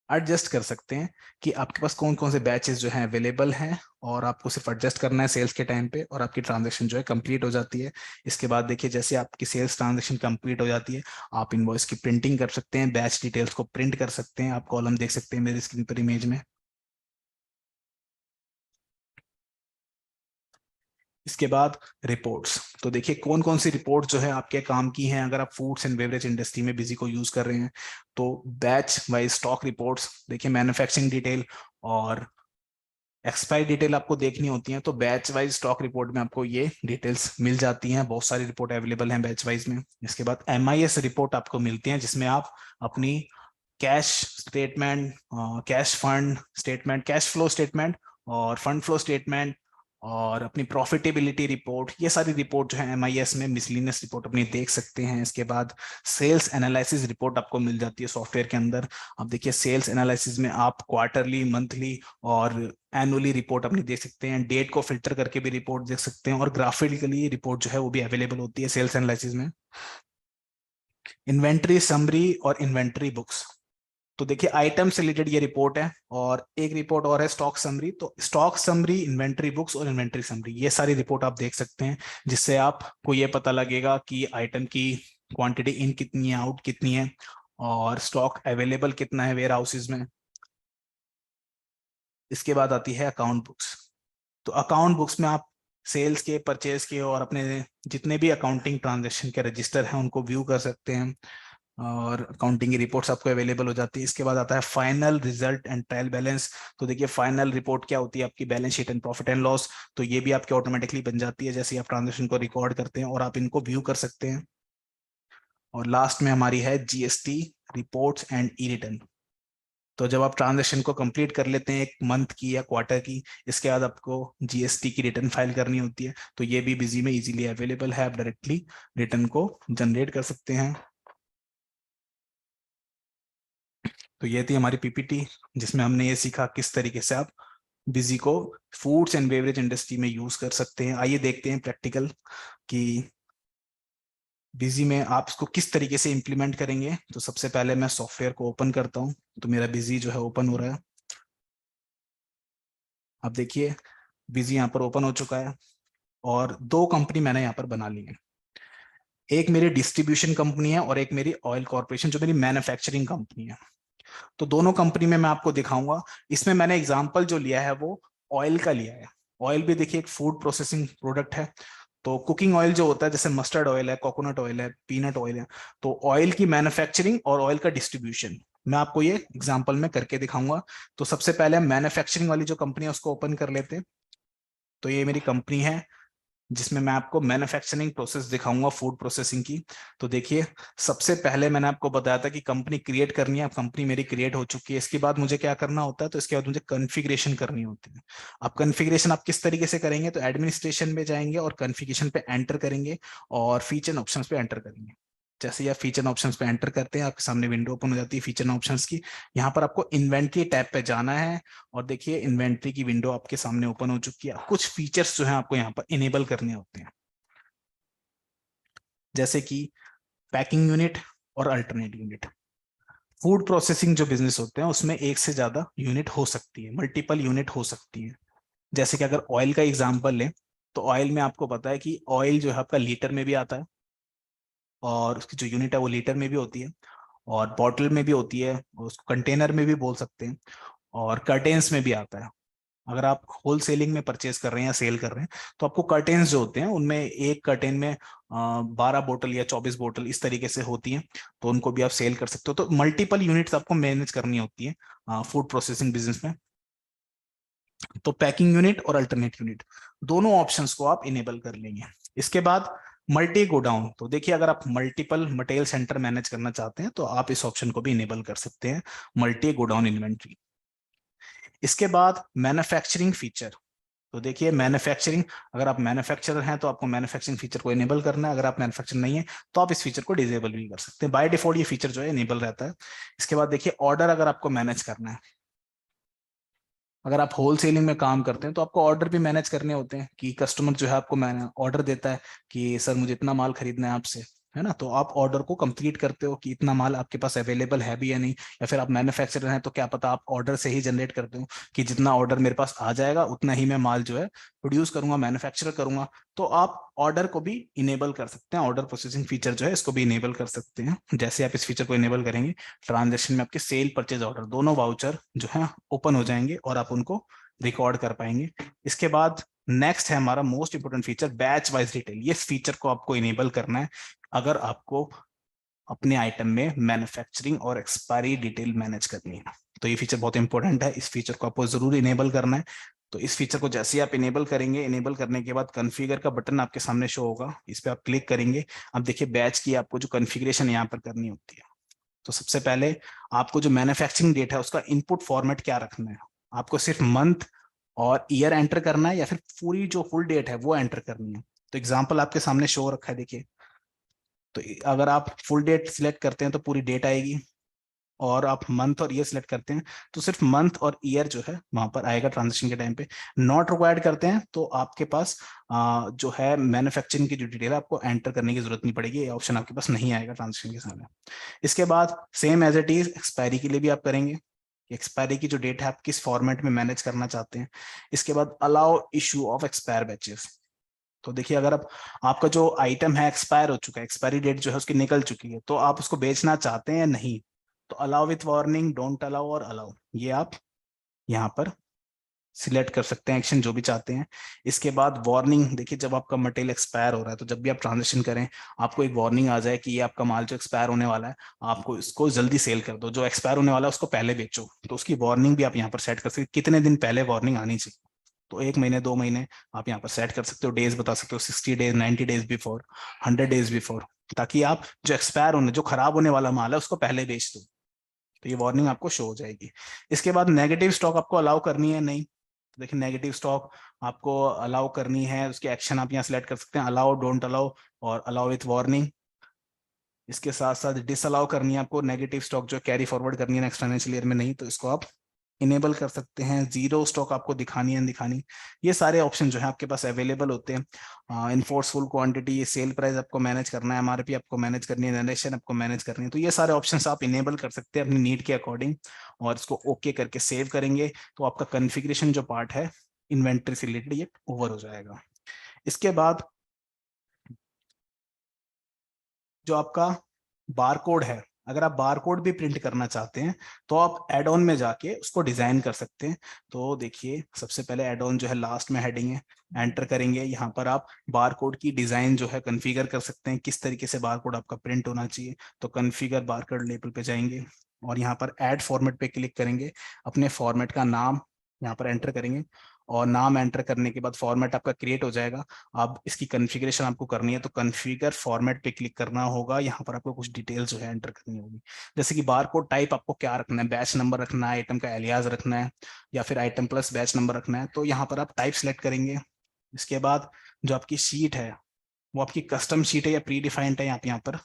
एडजस्ट कर सकते हैं कि आपके पास कौन कौन से बैचेस जो हैं अवेलेबल हैं, और आपको सिर्फ एडजस्ट करना है सेल्स के टाइम पे और आपकी ट्रांजैक्शन जो है कंप्लीट हो जाती है। इसके बाद देखिए जैसे आपकी सेल्स ट्रांजैक्शन कंप्लीट हो जाती है, आप इनवॉइस की प्रिंटिंग कर सकते हैं, बैच डिटेल्स को प्रिंट कर सकते हैं। आप कॉलम देख सकते हैं मेरी स्क्रीन पर इमेज में। इसके बाद रिपोर्ट्स। तो देखिए कौन कौन सी रिपोर्ट जो है आपके काम की हैं अगर आप फूड्स एंड बेवरेज इंडस्ट्री में बिजी को यूज कर रहे हैं। तो बैच वाइज स्टॉक रिपोर्ट्स, देखिए मैन्युफैक्चरिंग डिटेल और एक्सपायरी डिटेल आपको देखनी होती है। तो बैच वाइज स्टॉक रिपोर्ट में आपको ये डिटेल्स मिल जाती हैं, बहुत सारी रिपोर्ट अवेलेबल हैं बैच वाइज में। इसके बाद एमआईएस रिपोर्ट आपको मिलती है जिसमें आप अपनी cash statement, cash fund statement, cash flow statement और फंड फ्लो स्टेटमेंट और अपनी प्रॉफिटेबिलिटी रिपोर्ट, ये सारी रिपोर्ट जो है एमआईएस में मिसलिनियस रिपोर्ट अपनी देख सकते हैं। इसके बाद सेल्स एनालिसिस रिपोर्ट आपको मिल जाती है सॉफ्टवेयर के अंदर। अब देखिए सेल्स एनालिसिस में आप क्वार्टरली, मंथली और एनुअली रिपोर्ट अपनी देख सकते हैं, डेट को फिल्टर करके भी रिपोर्ट देख सकते हैं और ग्राफिकली रिपोर्ट जो है वो भी अवेलेबल होती है सेल्स एनालिसिस में। इन्वेंट्री समरी और इन्वेंट्री बुक्स। तो देखिए आइटम से रिलेटेड ये रिपोर्ट है और एक रिपोर्ट और है स्टॉक समरी। तो स्टॉक समरी, इन्वेंट्री बुक्स और इन्वेंट्री समरी, ये सारी रिपोर्ट आप देख सकते हैं, जिससे आपको ये पता लगेगा कि आइटम की क्वांटिटी इन कितनी है, आउट कितनी है और स्टॉक अवेलेबल कितना है वेयर हाउसेज में। इसके बाद आती है अकाउंट बुक्स। तो अकाउंट बुक्स में आप सेल्स के, परचेज के और अपने जितने भी अकाउंटिंग ट्रांजेक्शन के रजिस्टर हैं उनको व्यू कर सकते हैं। और अकाउंटिंग की रिपोर्ट्स आपको अवेलेबल हो जाती है। इसके बाद आता है final result and trial balance. तो देखिए फाइनल रिपोर्ट क्या होती है, आपकी balance sheet and profit and loss. तो ये भी आपके ऑटोमेटिकली बन जाती है जैसे ही आप ट्रांजेक्शन को रिकॉर्ड करते हैं, और आप इनको व्यू कर सकते हैं। और लास्ट में हमारी है GST reports and E return. तो जब आप ट्रांजेक्शन को कंप्लीट कर लेते हैं एक मंथ की या क्वार्टर की, इसके बाद आपको जीएसटी की रिटर्न फाइल करनी होती है। तो ये भी बिजी में इजीली अवेलेबल है, आप डायरेक्टली रिटर्न को जनरेट कर सकते हैं। तो ये थी हमारी पीपीटी जिसमें हमने ये सीखा किस तरीके से आप बिजी को फूड्स एंड बेवरेज इंडस्ट्री में यूज कर सकते हैं। आइए देखते हैं प्रैक्टिकल कि बिजी में आप इसको किस तरीके से इंप्लीमेंट करेंगे। तो सबसे पहले मैं सॉफ्टवेयर को ओपन करता हूं। तो मेरा बिजी जो है ओपन हो रहा है। अब देखिए बिजी यहाँ पर ओपन हो चुका है, और दो कंपनी मैंने यहाँ पर बना ली है। एक मेरी डिस्ट्रीब्यूशन कंपनी है और एक मेरी ऑयल कॉर्पोरेशन जो मेरी मैन्युफैक्चरिंग कंपनी है। तो दोनों कंपनी में मैं आपको दिखाऊंगा। इसमें मैंने एग्जांपल जो लिया है वो ऑयल का लिया है। ऑयल भी देखिए एक फूड प्रोसेसिंग प्रोडक्ट है। तो कुकिंग ऑयल जो होता है जैसे मस्टर्ड ऑयल है, कोकोनट ऑयल है, पीनट ऑयल है, तो ऑयल की मैन्युफैक्चरिंग और ऑयल का डिस्ट्रीब्यूशन मैं आपको ये एग्जांपल में करके दिखाऊंगा। तो सबसे पहले हम मैन्युफैक्चरिंग वाली जो कंपनी है उसको ओपन कर लेते हैं। तो ये मेरी कंपनी है जिसमें मैं आपको मैन्युफैक्चरिंग प्रोसेस दिखाऊंगा फूड प्रोसेसिंग की। तो देखिए सबसे पहले मैंने आपको बताया था कि कंपनी क्रिएट करनी है। अब कंपनी मेरी क्रिएट हो चुकी है। इसके बाद मुझे क्या करना होता है, तो इसके बाद मुझे कॉन्फ़िगरेशन करनी होती है। अब कॉन्फ़िगरेशन आप किस तरीके से करेंगे, तो एडमिनिस्ट्रेशन में जाएंगे और कॉन्फ़िगरेशन पे एंटर करेंगे और फीचर ऑप्शंस पे एंटर करेंगे। जैसे ही आप फीचर ऑप्शंस पे एंटर करते हैं आपके सामने विंडो ओपन हो जाती है फीचर ऑप्शंस की। यहाँ पर आपको इन्वेंट्री टैब पे जाना है, और देखिए इन्वेंट्री की विंडो आपके सामने ओपन हो चुकी है। कुछ फीचर्स जो है आपको यहाँ पर इनेबल करने होते हैं, जैसे कि पैकिंग यूनिट और अल्टरनेट यूनिट। फूड प्रोसेसिंग जो बिजनेस होते हैं उसमें एक से ज्यादा यूनिट हो सकती है, मल्टीपल यूनिट हो सकती है। जैसे कि अगर ऑयल का एग्जांपल लें, तो ऑयल में आपको पता है कि ऑयल जो है आपका लीटर में भी आता है, और उसकी जो यूनिट है वो लीटर में भी होती है, और बॉटल में भी होती है, और उसको कंटेनर में भी बोल सकते हैं, और कर्टेन्स में भी आता है। अगर आप होल सेलिंग में परचेज कर रहे हैं या सेल कर रहे हैं, तो आपको कर्टेन्स जो होते हैं उनमें एक कर्टेन में 12 बोतल या 24 बोतल इस तरीके से होती हैं। तो उनको भी आप सेल कर सकते हो। तो मल्टीपल यूनिट्स आपको मैनेज करनी होती है फूड प्रोसेसिंग बिजनेस में। तो पैकिंग यूनिट और अल्टरनेट यूनिट दोनों ऑप्शंस को आप इनेबल कर लेंगे। इसके बाद मल्टी गोडाउन। तो देखिए अगर आप मल्टीपल मटेरियल सेंटर मैनेज करना चाहते हैं तो आप इस ऑप्शन को भी इनेबल कर सकते हैं, मल्टी गोडाउन इन्वेंट्री। इसके बाद मैन्युफैक्चरिंग फीचर। तो देखिए मैन्युफैक्चरिंग, अगर आप मैन्युफैक्चरर हैं तो आपको मैन्युफैक्चरिंग फीचर को इनेबल करना है। अगर आप मैन्युफैक्चर नहीं है तो आप इस फीचर को डिसेबल भी कर सकते हैं। बाय डिफॉल्ट ये फीचर जो है इनेबल रहता है। इसके बाद देखिए ऑर्डर अगर आपको मैनेज करना है, अगर आप होल सेलिंग में काम करते हैं तो आपको ऑर्डर भी मैनेज करने होते हैं कि कस्टमर जो है आपको ऑर्डर देता है कि सर मुझे इतना माल खरीदना है आपसे, है ना। तो आप ऑर्डर को कंप्लीट करते हो कि इतना माल आपके पास अवेलेबल है भी या नहीं। या फिर आप मैन्युफैक्चरर हैं तो क्या पता आप ऑर्डर से ही जनरेट करते हो कि जितना ऑर्डर मेरे पास आ जाएगा उतना ही मैं माल जो है प्रोड्यूस करूंगा, मैन्युफैक्चर करूंगा। तो आप ऑर्डर को भी इनेबल कर सकते हैं। ऑर्डर प्रोसेसिंग फीचर जो है इसको भी इनेबल कर सकते हैं। जैसे आप इस फीचर को इनेबल करेंगे, ट्रांजेक्शन में आपके सेल परचेज ऑर्डर दोनों वाउचर जो है ओपन हो जाएंगे और आप उनको रिकॉर्ड कर पाएंगे। इसके बाद नेक्स्ट है हमारा most important feature batch wise retail. ये फीचर को आपको इनेबल करना है अगर आपको अपने आइटम में मैन्युफैक्चरिंग और एक्सपायरी डिटेल मैनेज करनी है। तो ये फीचर बहुत इंपॉर्टेंट है, इस फीचर को आपको जरूर इनेबल करना है। तो इस फीचर को जैसे ही आप इनेबल करेंगे, इनेबल करने के बाद कॉन्फ़िगर का बटन आपके सामने शो होगा, इस पे आप क्लिक करेंगे। अब देखिए बैच की आपको जो कॉन्फ़िगरेशन यहाँ पर करनी होती है। तो सबसे पहले आपको जो मैन्युफैक्चरिंग डेट है उसका इनपुट फॉर्मेट क्या रखना है। आपको सिर्फ मंथ और ईयर एंटर करना है या फिर पूरी जो फुल डेट है वो एंटर करनी है। तो एग्जांपल आपके सामने शो रखा है देखिए। तो अगर आप फुल डेट सिलेक्ट करते हैं तो पूरी डेट आएगी, और आप मंथ और ईयर सिलेक्ट करते हैं तो सिर्फ मंथ और ईयर जो है वहां पर आएगा ट्रांजेक्शन के टाइम पे। नॉट रिक्वायर्ड करते हैं तो आपके पास जो है मैन्युफैक्चरिंग की जो डिटेल है आपको एंटर करने की जरूरत नहीं पड़ेगी, ये ऑप्शन आपके पास नहीं आएगा ट्रांजेक्शन के सामने। इसके बाद same as it is expiry के लिए भी आप करेंगे। एक्सपायरी की जो डेट है आप किस फॉर्मेट में मैनेज करना चाहते हैं। इसके बाद allow issue of expire batches. तो देखिए अगर आप आपका जो आइटम है एक्सपायर हो चुका है, एक्सपायरी डेट जो है उसकी निकल चुकी है, तो आप उसको बेचना चाहते हैं या नहीं, तो allow with warning, don't allow और अलाउ, ये आप यहाँ पर सिलेक्ट कर सकते हैं एक्शन जो भी चाहते हैं। इसके बाद वार्निंग, देखिए जब आपका मटेरियल एक्सपायर हो रहा है तो जब भी आप ट्रांजेक्शन करें आपको एक वार्निंग आ जाए कि ये आपका माल जो एक्सपायर होने वाला है, आपको इसको जल्दी सेल कर दो, जो एक्सपायर होने वाला है उसको पहले बेचो। तो उसकी वार्निंग भी आप यहाँ पर सेट कर सकते हैं, कितने दिन पहले वार्निंग आनी चाहिए। तो 1 महीने 2 महीने आप यहाँ पर सेट कर सकते हो, डेज बता सकते हो, 60 days, 90 days before, 100 days before, ताकि आप जो एक्सपायर होने, जो खराब होने वाला माल है उसको पहले बेच दो। तो ये वार्निंग आपको शो हो जाएगी। इसके बाद नेगेटिव स्टॉक आपको अलाउ करनी है नहीं, तो देखिए नेगेटिव स्टॉक आपको अलाउ करनी है, उसके एक्शन आप यहाँ सिलेक्ट कर सकते हैं, अलाउ, डोंट अलाउ और अलाउ विथ वार्निंग। इसके साथ साथ डिसअलाउ करनी है आपको नेगेटिव स्टॉक जो कैरी फॉरवर्ड करनी है नेक्स्ट फाइनेंशियल ईयर में, नहीं तो इसको आप इनेबल कर सकते हैं। जीरो स्टॉक आपको दिखानी है दिखानी, ये सारे ऑप्शन जो है आपके पास अवेलेबल होते हैं। इनफोर्सफुल क्वांटिटी, सेल प्राइस आपको मैनेज करना है, एमआरपी आपको मैनेज करनी है, नरेशन आपको मैनेज करनी है, तो ये सारे ऑप्शंस आप इनेबल कर सकते हैं अपनी नीड के अकॉर्डिंग। और इसको ओके करके सेव करेंगे तो आपका कॉन्फ़िगरेशन जो पार्ट है इन्वेंट्री से रिलेटेड ये ओवर हो जाएगा। इसके बाद जो आपका बार कोड है, अगर आप बार कोड भी प्रिंट करना चाहते हैं तो आप एड ऑन में जाके उसको डिजाइन कर सकते हैं। तो देखिए सबसे पहले एड ऑन जो है लास्ट में हेडिंग है, एंटर करेंगे, यहाँ पर आप बार कोड की डिजाइन जो है कॉन्फ़िगर कर सकते हैं, किस तरीके से बार कोड आपका प्रिंट होना चाहिए। तो कॉन्फ़िगर बार कोड लेबल पे जाएंगे और यहाँ पर ऐड फॉर्मेट पे क्लिक करेंगे, अपने फॉर्मेट का नाम यहाँ पर एंटर करेंगे और नाम एंटर करने के बाद फॉर्मेट आपका क्रिएट हो जाएगा। अब इसकी कॉन्फ़िगरेशन आपको करनी है तो कॉन्फ़िगर फॉर्मेट पे क्लिक करना होगा, यहाँ पर आपको कुछ डिटेल्स जो है एंटर करनी होगी, जैसे कि बारकोड टाइप आपको क्या रखना है, बैच नंबर रखना है, आइटम का एलियास रखना है या फिर आइटम प्लस बैच नंबर रखना है। तो यहाँ पर आप टाइप सेलेक्ट करेंगे। इसके बाद जो आपकी शीट है वो आपकी कस्टम शीट है या प्री डिफाइंड है, आप यहाँ पर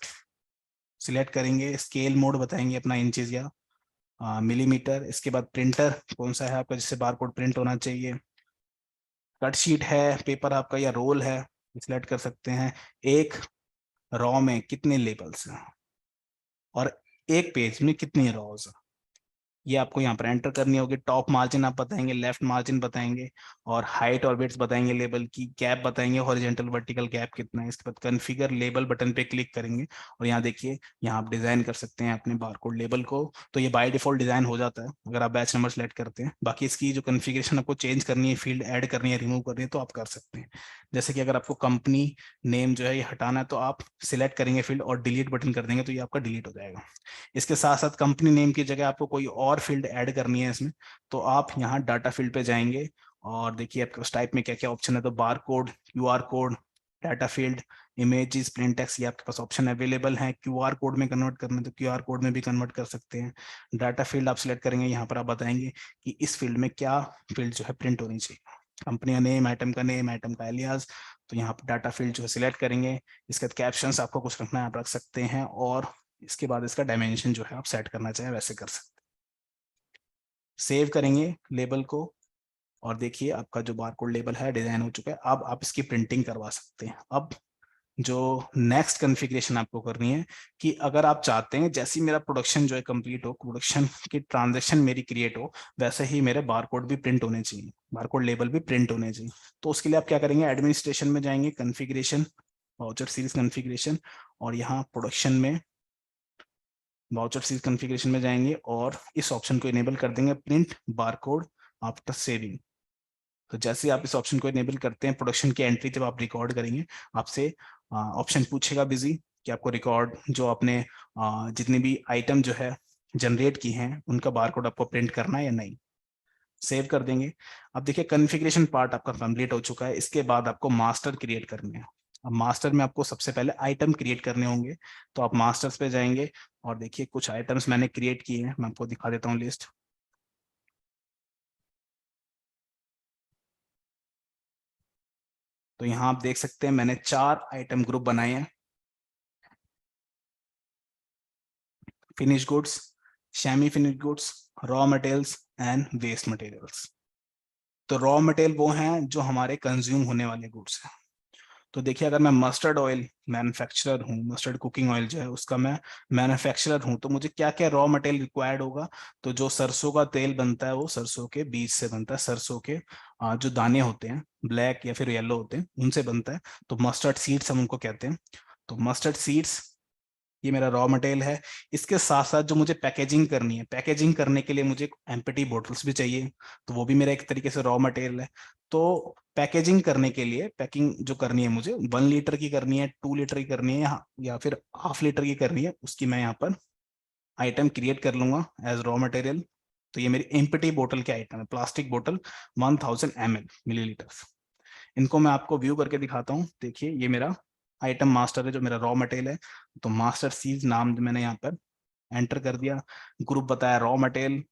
सिलेक्ट करेंगे। स्केल मोड बताएंगे अपना इंचेस या मिलीमीटर। इसके बाद प्रिंटर कौन सा है आपका जिससे बारकोड प्रिंट होना चाहिए, कट शीट है, पेपर आपका या रोल है, सिलेक्ट कर सकते हैं। एक रॉ में कितने लेबल्स हैं और एक पेज में कितनी रॉज है, ये आपको यहाँ पर एंटर करनी होगी। टॉप मार्जिन आप बताएंगे, लेफ्ट मार्जिन बताएंगे और हाइट और विड्थ बताएंगे, लेबल की गैप बताएंगे, हॉरिजॉन्टल वर्टिकल गैप कितना है। इसके बाद कॉन्फ़िगर लेबल बटन पे क्लिक करेंगे और यहाँ देखिए यहाँ आप डिजाइन कर सकते हैं अपने बारकोड लेबल को। तो ये बाय डिफॉल्ट डिजाइन हो जाता है अगर आप बैच नंबर सेलेक्ट करते हैं। बाकी इसकी जो कॉन्फ़िगरेशन आपको चेंज करनी है, फील्ड ऐड करनी है, रिमूव करनी है, तो आप कर सकते हैं। जैसे कि अगर आपको कंपनी नेम जो है ये हटाना है तो आप सिलेक्ट करेंगे फील्ड और डिलीट बटन कर देंगे तो ये आपका डिलीट हो जाएगा। इसके साथ साथ कंपनी नेम की जगह आपको कोई और फील्ड ऐड करनी है इसमें, तो आप यहाँ डाटा फील्ड पे जाएंगे और देखिए आपके पास टाइप में क्या क्या ऑप्शन है। तो bar code, QR code, data field, images, plain text, ये आपके पास ऑप्शन अवेलेबल है। क्यूआर कोड में कन्वर्ट करना है तो क्यूआर कोड में भी कन्वर्ट कर सकते हैं। डाटा फील्ड आप सिलेक्ट करेंगे, यहाँ पर आप बताएंगे कि इस फील्ड में क्या फील्ड जो है प्रिंट होनी चाहिए, कंपनी का नेम, आइटम का नेम, आइटम का एलियास। तो यहाँ पर डाटा फील्ड जो है सिलेक्ट करेंगे। इसके बाद कैप्शंस आपको कुछ रखना है आप रख सकते हैं और इसके बाद इसका डायमेंशन जो है आप सेट करना चाहें वैसे कर सकते हैं। सेव करेंगे लेबल को और देखिए आपका जो बारकोड लेबल है डिजाइन हो चुका है। अब आप इसकी प्रिंटिंग करवा सकते हैं। अब जो नेक्स्ट कॉन्फ़िगरेशन आपको करनी है कि अगर आप चाहते हैं जैसे ही मेरा प्रोडक्शन जो है कंप्लीट हो, प्रोडक्शन की ट्रांजैक्शन मेरी क्रिएट हो, वैसे ही मेरे बारकोड भी प्रिंट होने चाहिए, बारकोड लेबल भी प्रिंट होने चाहिए। तो उसके लिए आप क्या करेंगे, एडमिनिस्ट्रेशन में जाएंगे, कॉन्फ़िगरेशन, वाउचर सीरीज कॉन्फ़िगरेशन और यहाँ प्रोडक्शन में वाउचर सीरीज कॉन्फ़िगरेशन में जाएंगे और इस ऑप्शन को इनेबल कर देंगे, प्रिंट बारकोड आफ्टर सेविंग। तो जैसे आप इस ऑप्शन को इनेबल करते हैं, प्रोडक्शन की एंट्री जब आप रिकॉर्ड करेंगे आपसे ऑप्शन पूछेगा बिजी कि आपको रिकॉर्ड जो आपने जितनी भी आइटम जो है जनरेट की हैं उनका बारकोड आपको प्रिंट करना है या नहीं। सेव कर देंगे। अब देखिए कॉन्फ़िगरेशन पार्ट आपका कंप्लीट हो चुका है। इसके बाद आपको मास्टर क्रिएट करने हैं। अब मास्टर में आपको सबसे पहले आइटम क्रिएट करने होंगे, तो आप मास्टर्स पे जाएंगे और देखिए कुछ आइटम्स मैंने क्रिएट किए हैं, मैं आपको दिखा देता हूँ लिस्ट। तो यहाँ आप देख सकते हैं मैंने 4 आइटम ग्रुप बनाए हैं, finish goods, semi finish goods, raw materials and waste materials. तो रॉ मटेरियल वो हैं जो हमारे कंज्यूम होने वाले गुड्स हैं। तो देखिए अगर मैं मस्टर्ड ऑयल मैन्युफैक्चरर हूँ, मस्टर्ड कुकिंग ऑयल जो है उसका मैं मैन्युफैक्चरर हूँ, तो मुझे क्या क्या रॉ मटेरियल रिक्वायर्ड होगा। तो जो सरसों का तेल बनता है वो सरसों के बीज से बनता है, सरसों के जो दाने होते हैं ब्लैक या फिर येलो होते हैं उनसे बनता है। तो मस्टर्ड सीड्स हम उनको कहते हैं। तो मस्टर्ड सीड्स ये मेरा रॉ मटेरियल है। इसके साथ साथ जो मुझे पैकेजिंग करनी है, पैकेजिंग करने के लिए मुझे एम्प्टी बोटल्स भी चाहिए, तो वो भी मेरा एक तरीके से रॉ मटेरियल है। तो पैकेजिंग करने के लिए, पैकिंग जो करनी है मुझे 1 लीटर की करनी है, 2 लीटर की करनी है, या फिर हाफ लीटर की करनी है, उसकी मैं यहाँ पर आइटम क्रिएट कर लूंगा एज रॉ मटेरियल। तो ये मेरी एम्प्टी बोतल के आइटम है, प्लास्टिक बोतल 1000 ml मिलीलीटर। इनको मैं आपको व्यू करके दिखाता हूँ। देखिए ये मेरा आइटम मास्टर है जो मेरा रॉ मटेरियल है। तो मास्टर सीज नाम मैंने यहाँ पर एंटर कर दिया। ग्रुप बताया रॉ मटेरियल,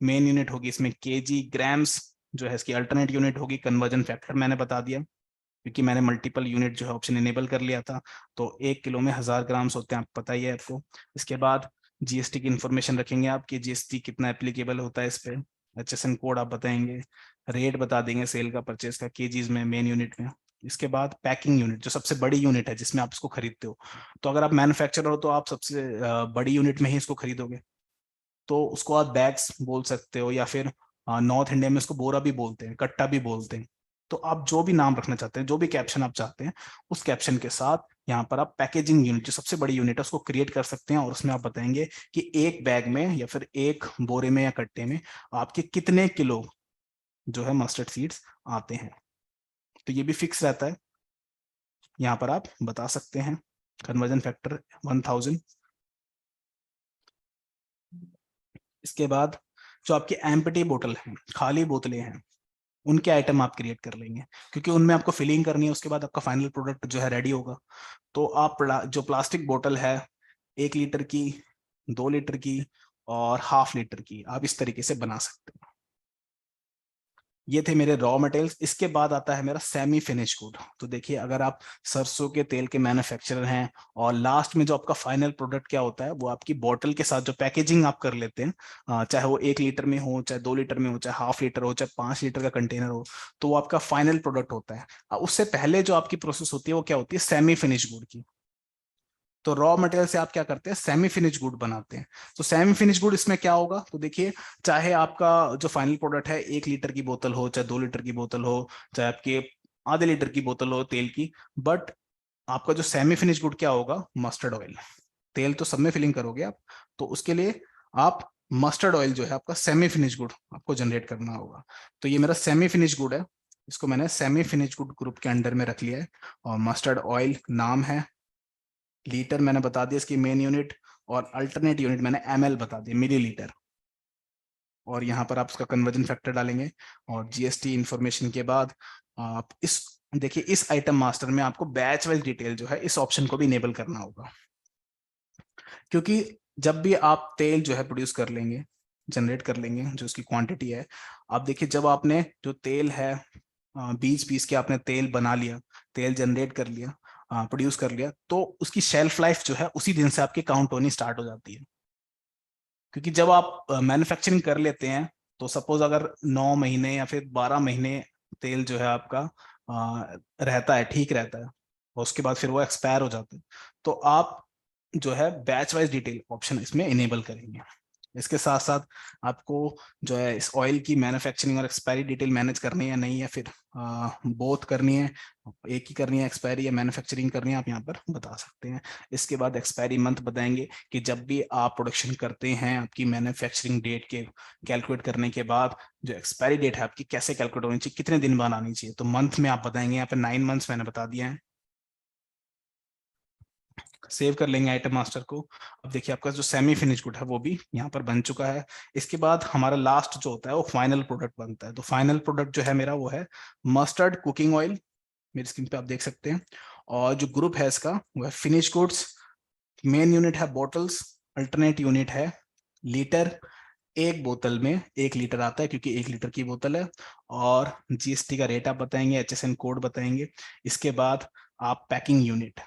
मेन यूनिट होगी इसमें केजी ग्राम्स, जो है इसकी अल्टरनेट यूनिट होगी, कन्वर्जन फैक्टर मैंने बता दिया क्योंकि मैंने मल्टीपल यूनिट जो है ऑप्शन इनेबल कर लिया था। तो 1 किलो में 1000 ग्राम्स होते हैं, आपको पता ही है आपको। इसके बाद जीएसटी की इंफॉर्मेशन रखेंगे आप कि जीएसटी कितना एप्लीकेबल होता है इस पे। HSN कोड आप बताएंगे, रेट बता देंगे सेल का, परचेज का केजीज में, मेन यूनिट में। इसके बाद पैकिंग यूनिट जो सबसे बड़ी यूनिट है जिसमें आप इसको खरीदते हो। तो अगर आप मैन्युफैक्चरर हो तो आप सबसे बड़ी यूनिट में ही इसको खरीदोगे, तो उसको आप बैग्स बोल सकते हो, या फिर नॉर्थ इंडिया में उसको बोरा भी बोलते हैं, कट्टा भी बोलते हैं। तो आप जो भी नाम रखना चाहते हैं, जो भी कैप्शन आप चाहते हैं, उस कैप्शन के साथ यहाँ पर आप पैकेजिंग यूनिट जो सबसे बड़ी यूनिट है उसको क्रिएट कर सकते हैं, और उसमें आप बताएंगे कि एक बैग में या फिर एक बोरे में या कट्टे में आपके कितने किलो जो है मस्टर्ड सीड्स आते हैं। तो ये भी फिक्स रहता है, यहाँ पर आप बता सकते हैं कन्वर्जन फैक्टर 1000। इसके बाद जो आपकी एम्प्टी बोतल है, खाली बोतलें हैं, उनके आइटम आप क्रिएट कर लेंगे क्योंकि उनमें आपको फिलिंग करनी है, उसके बाद आपका फाइनल प्रोडक्ट जो है रेडी होगा। तो आप जो प्लास्टिक बोतल है 1 लीटर की, 2 लीटर की और हाफ लीटर की, आप इस तरीके से बना सकते हैं। ये थे मेरे रॉ मटेरियल्स। इसके बाद आता है मेरा सेमी फिनिश गुड। तो देखिए अगर आप सरसों के तेल के मैन्युफैक्चरर हैं और लास्ट में जो आपका फाइनल प्रोडक्ट क्या होता है वो आपकी बोतल के साथ जो पैकेजिंग आप कर लेते हैं, चाहे वो 1 लीटर में हो, चाहे 2 लीटर में हो, चाहे हाफ लीटर हो, चाहे 5 लीटर का कंटेनर हो, तो वो आपका फाइनल प्रोडक्ट होता है। उससे पहले जो आपकी प्रोसेस होती है वो क्या होती है, सेमी फिनिश गुड की। तो रॉ मटेरियल से आप क्या करते हैं, सेमी फिनिश गुड बनाते हैं। तो सेमी फिनिश गुड इसमें क्या होगा, तो देखिए चाहे आपका जो फाइनल प्रोडक्ट है 1 लीटर की बोतल हो, चाहे 2 लीटर की बोतल हो, चाहे आपके आधे लीटर की बोतल हो तेल की, बट आपका जो सेमी फिनिश गुड क्या होगा, मस्टर्ड ऑयल। तेल तो सब में फिलिंग करोगे आप, तो उसके लिए आप मस्टर्ड ऑयल जो है आपका सेमी फिनिश गुड आपको जनरेट करना होगा। तो ये मेरा सेमी फिनिश गुड है, इसको मैंने सेमी फिनिश गुड ग्रुप के अंडर में रख लिया है। और मस्टर्ड ऑयल नाम है, लीटर मैंने बता दिया इसकी मेन यूनिट, और अल्टरनेट यूनिट मैंने ml बता दिया, मिलीलीटर। और यहाँ पर आप उसका कन्वर्जन फैक्टर डालेंगे। और जीएसटी इंफॉर्मेशन के बाद आप इस, देखिए इस आइटम मास्टर में आपको बैच वाइज डिटेल जो है इस ऑप्शन को भी इनेबल करना होगा, क्योंकि जब भी आप तेल जो है प्रोड्यूस कर लेंगे, जनरेट कर लेंगे, जो उसकी क्वांटिटी है, आप देखिए जब आपने जो तेल है बीज पीस के आपने तेल बना लिया, तेल जनरेट कर लिया, प्रोड्यूस कर लिया, तो उसकी शेल्फ लाइफ जो है उसी दिन से आपकी काउंट होनी स्टार्ट हो जाती है। क्योंकि जब आप मैन्युफैक्चरिंग कर लेते हैं, तो सपोज अगर 9 महीने या फिर 12 महीने तेल जो है आपका रहता है, ठीक रहता है, और उसके बाद फिर वो एक्सपायर हो जाता है, तो आप जो है बैच वाइज डिटेल ऑप्शन इसमें इनेबल करेंगे। इसके साथ साथ आपको जो है इस ऑयल की मैन्युफैक्चरिंग और एक्सपायरी डिटेल मैनेज करनी है नहीं, या फिर बोथ करनी है, एक ही करनी है, एक्सपायरी या मैन्युफैक्चरिंग करनी है, आप यहाँ पर बता सकते हैं। इसके बाद एक्सपायरी मंथ बताएंगे कि जब भी आप प्रोडक्शन करते हैं, आपकी मैन्युफैक्चरिंग डेट के कैलकुलेट करने के बाद जो एक्सपायरी डेट है आपकी कैसे कैलकुलेट होनी चाहिए, कितने दिन बाद आनी चाहिए, तो मंथ में आप बताएंगे। यहाँ पर 9 मंथ्स मैंने बता दिया है। सेव कर लेंगे आइटम मास्टर को। अब देखिए आपका जो सेमी फिनिश गुड है वो भी यहाँ पर बन चुका है। इसके बाद हमारा लास्ट जो होता है वो फाइनल प्रोडक्ट बनता है। तो फाइनल प्रोडक्ट जो है मेरा वो है मस्टर्ड कुकिंग ऑयल, मेरी स्क्रीन पे आप देख सकते हैं। और जो ग्रुप है इसका वो है फिनिश गुड्स, मेन यूनिट है बॉटल्स, अल्टरनेट यूनिट है लीटर, एक बोतल में 1 लीटर आता है क्योंकि 1 लीटर की बोतल है। और जीएसटी का रेट आप बताएंगे, HSN कोड बताएंगे। इसके बाद आप पैकिंग यूनिट,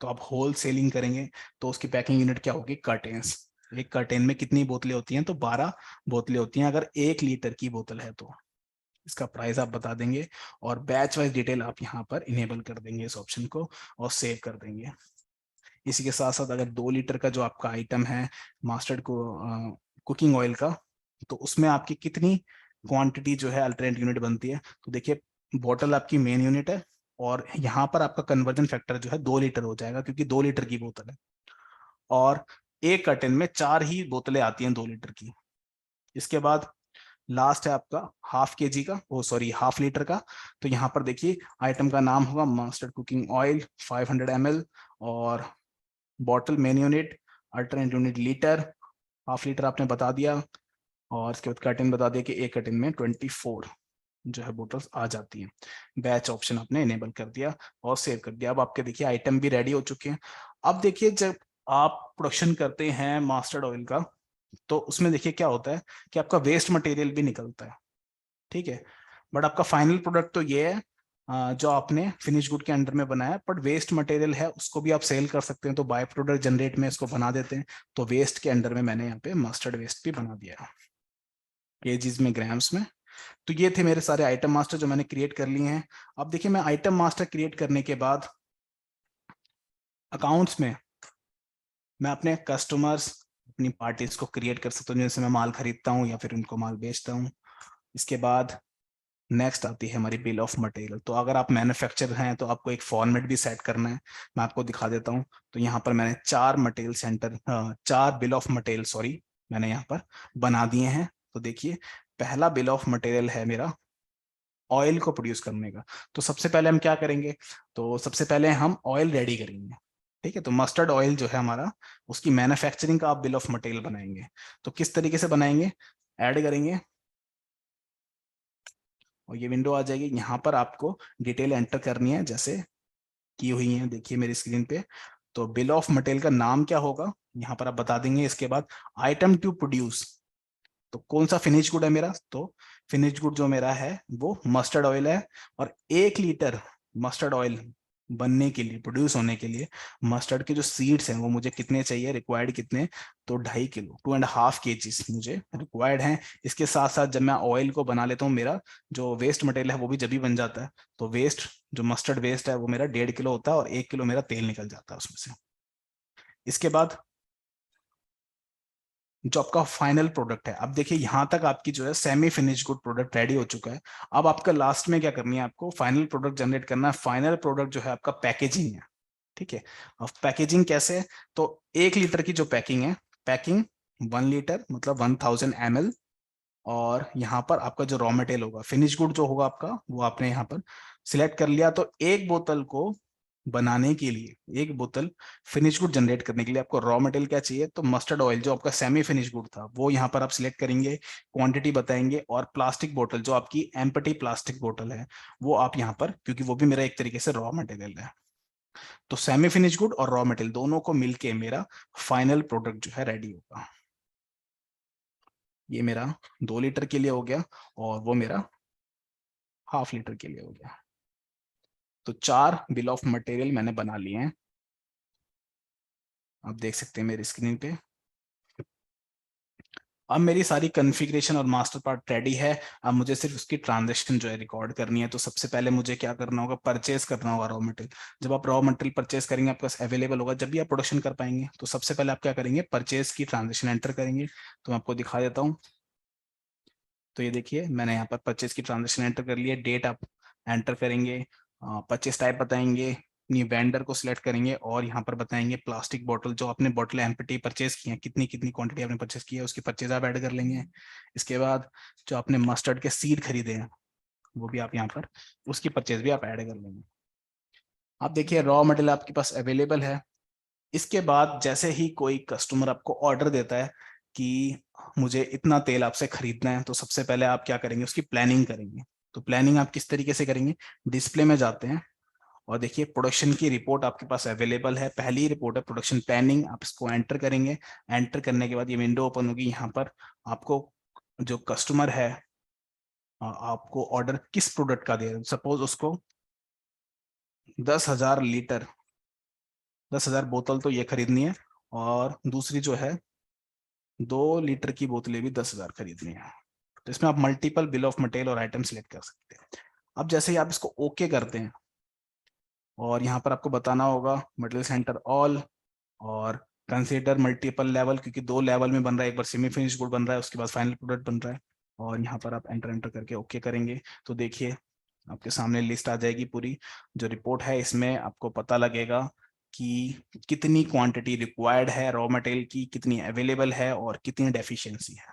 तो आप होल सेलिंग करेंगे तो उसकी पैकिंग यूनिट क्या होगी, कर्टेन्स। एक कर्टेन में कितनी बोतलें होती हैं, तो 12 बोतलें होती हैं अगर 1 लीटर की बोतल है तो। इसका प्राइस आप बता देंगे और बैच वाइज डिटेल आप यहाँ पर इनेबल कर देंगे इस ऑप्शन को और सेव कर देंगे। इसी के साथ साथ अगर 2 लीटर का जो आपका आइटम है मास्टर्ड को कुकिंग ऑयल का, तो उसमें आपकी कितनी क्वांटिटी जो है अल्टरनेट यूनिट बनती है, तो देखिए बॉटल आपकी मेन यूनिट है और यहाँ पर आपका कन्वर्जन फैक्टर जो है 2 लीटर हो जाएगा क्योंकि 2 लीटर की बोतल है। और एक कर्टेन में 4 ही बोतलें आती हैं 2 लीटर की। इसके बाद लास्ट है आपका हाफ लीटर का। तो यहाँ पर देखिए आइटम का नाम होगा मस्टर्ड कुकिंग ऑयल 500 ml, और bottle main unit, alternate unit litre, half litre आपने बता दिया, और इसके बाद कर्टेन बता दिया कि एक कर्टेन में 24 जो है बोटल्स आ जाती हैं। बैच ऑप्शन आपने इनेबल कर दिया और सेव कर दिया। अब आपके देखिए आइटम भी रेडी हो चुके हैं। अब देखिए जब आप प्रोडक्शन करते हैं मस्टर्ड ऑयल का, तो उसमें देखिए क्या होता है कि आपका वेस्ट मटेरियल भी निकलता है, ठीक है। बट आपका फाइनल प्रोडक्ट तो ये है जो आपने फिनिश गुड के अंडर में बनाया, बट वेस्ट मटेरियल है उसको भी आप सेल कर सकते हैं, तो बाय प्रोडक्ट जनरेट में इसको बना देते हैं। तो वेस्ट के अंडर में मैंने यहाँ पे मस्टर्ड वेस्ट भी बना दिया केजीज में, ग्राम्स में। तो ये थे मेरे सारे आइटम मास्टर जो मैंने क्रिएट कर लिए हैं। अब देखिए मैं आइटम मास्टर क्रिएट करने के बाद अकाउंट्स में मैं अपने कस्टमर्स, अपनी पार्टीज को क्रिएट कर सकता हूँ जिनसे मैं माल खरीदता हूँ या फिर उनको माल बेचता हूँ। इसके बाद नेक्स्ट आती है हमारी बिल ऑफ मटेरियल। तो अगर आप मैन्युफैक्चरर हैं तो आपको एक फॉर्मेट भी सेट करना है, मैं आपको दिखा देता हूँ। तो यहाँ पर मैंने 4 बिल ऑफ मटेरियल मैंने यहाँ पर बना दिए हैं। तो देखिए पहला बिल ऑफ मटेरियल है मेरा ऑयल को प्रोड्यूस करने का। तो सबसे पहले हम क्या करेंगे, तो सबसे पहले हम ऑयल रेडी करेंगे, ठीक है। तो मस्टर्ड ऑयल जो है हमारा, उसकी मैन्युफैक्चरिंग का आप बिल ऑफ मटेरियल बनाएंगे। तो किस तरीके से बनाएंगे, ऐड करेंगे और ये विंडो आ जाएगी। यहाँ पर आपको डिटेल एंटर करनी है जैसे की हुई है, देखिए मेरी स्क्रीन पे। तो बिल ऑफ मटेरियल का नाम क्या होगा यहाँ पर आप बता देंगे। इसके बाद आइटम टू प्रोड्यूस, तो कौन सा फिनिश गुड है मेरा, तो फिनिश गुड जो मेरा है वो मस्टर्ड ऑयल है। और 1 लीटर मस्टर्ड ऑयल बनने के लिए, प्रोड्यूस होने के लिए मस्टर्ड के जो सीड्स हैं वो मुझे कितने चाहिए, रिक्वायर्ड कितने, तो 2.5 किलो, 2.5 kg मुझे रिक्वायर्ड हैं। इसके साथ साथ जब मैं ऑयल को बना लेता हूँ, मेरा जो वेस्ट मटेरियल है वो भी जब भी बन जाता है, तो वेस्ट जो मस्टर्ड वेस्ट है वो मेरा 1.5 किलो होता है और 1 किलो मेरा तेल निकल जाता है उसमें से। इसके बाद जो आपका फाइनल प्रोडक्ट है, अब देखिए यहां तक आपकी जो है semi finish good product ready हो चुका है। अब आपका लास्ट में क्या करनी है, आपको फाइनल प्रोडक्ट जनरेट करना है। फाइनल प्रोडक्ट जो है आपका पैकेजिंग है, ठीक है। अब पैकेजिंग कैसे है, तो 1 लीटर की जो पैकिंग है, पैकिंग 1 लीटर मतलब 1000 ml। और यहाँ पर आपका जो रॉ मटेरियल होगा, फिनिश गुड जो होगा आपका, वो आपने यहाँ पर सिलेक्ट कर लिया। तो एक बोतल को बनाने के लिए, एक बोतल फिनिश गुड जनरेट करने के लिए आपको रॉ मटेरियल क्या चाहिए, तो मस्टर्ड ऑयल जो आपका सेमी फिनिश गुड था वो यहाँ पर आप सिलेक्ट करेंगे, क्वांटिटी बताएंगे, और प्लास्टिक बोतल जो आपकी एम्प्टी प्लास्टिक बोतल है वो आप यहाँ पर, क्योंकि वो भी मेरा एक तरीके से रॉ मटेरियल है। तो सेमी फिनिश गुड और रॉ मटेरियल दोनों को मिलके मेरा फाइनल प्रोडक्ट जो है रेडी होगा। ये मेरा 2 लीटर के लिए हो गया और वो मेरा हाफ लीटर के लिए हो गया। तो 4 बिल ऑफ मटेरियल मैंने बना लिए हैं, आप देख सकते हैं मेरी स्क्रीन पे। अब मेरी सारी कॉन्फ़िगरेशन और मास्टर पार्ट रेडी है। अब मुझे सिर्फ उसकी ट्रांजेक्शन जो है रिकॉर्ड करनी है। तो सबसे पहले मुझे क्या करना होगा, परचेज करना होगा रॉ मटेरियल। जब आप रॉ मटेरियल परचेज करेंगे आपके पास अवेलेबल होगा, जब भी आप प्रोडक्शन कर पाएंगे, तो सबसे पहले आप क्या करेंगे, परचेज की ट्रांजेक्शन एंटर करेंगे। तो मैं आपको दिखा देता हूँ। तो ये देखिए मैंने यहाँ पर परचेज की ट्रांजेक्शन एंटर कर लिया। डेट आप एंटर करेंगे, परचेज टाइप बताएंगे, अपनी वेंडर को सिलेक्ट करेंगे और यहाँ पर बताएंगे प्लास्टिक बोतल, जो आपने बोतल एम्प्टी परचेज की है, कितनी कितनी क्वांटिटी आपने परचेज की है उसकी परचेज आप ऐड कर लेंगे। इसके बाद जो आपने मस्टर्ड के सीड खरीदे हैं वो भी आप यहाँ पर, उसकी परचेज भी आप ऐड कर लेंगे। आप देखिए रॉ मटेरियल आपके पास अवेलेबल है। इसके बाद जैसे ही कोई कस्टमर आपको ऑर्डर देता है कि मुझे इतना तेल आपसे खरीदना है, तो सबसे पहले आप क्या करेंगे, उसकी प्लानिंग करेंगे। तो प्लानिंग आप किस तरीके से करेंगे, डिस्प्ले में जाते हैं और देखिए प्रोडक्शन की रिपोर्ट आपके पास अवेलेबल है। पहली रिपोर्ट है प्रोडक्शन प्लानिंग, आप इसको एंटर करेंगे। एंटर करने के बाद ये विंडो ओपन होगी। यहाँ पर आपको जो कस्टमर है आपको ऑर्डर किस प्रोडक्ट का दे रहे हैं, सपोज उसको 10,000 लीटर, 10,000 बोतल तो ये खरीदनी है, और दूसरी जो है 2 लीटर की बोतलें भी 10,000 खरीदनी है। तो इसमें आप मल्टीपल बिल ऑफ मटेरियल और आइटम सिलेक्ट कर सकते हैं। अब जैसे ही आप इसको ओके करते हैं और यहाँ पर आपको बताना होगा मटेरियल सेंटर ऑल और कंसीडर मल्टीपल लेवल, क्योंकि 2 लेवल में बन रहा है, एक बार सेमी फिनिश गुड बन रहा है उसके बाद फाइनल प्रोडक्ट बन रहा है। और यहाँ पर आप एंटर एंटर करके ओके करेंगे। तो देखिए आपके सामने लिस्ट आ जाएगी पूरी जो रिपोर्ट है। इसमें आपको पता लगेगा कि कितनी क्वांटिटी रिक्वायर्ड है रॉ मटेरियल की, कितनी अवेलेबल है और कितनी डेफिशिएंसी है।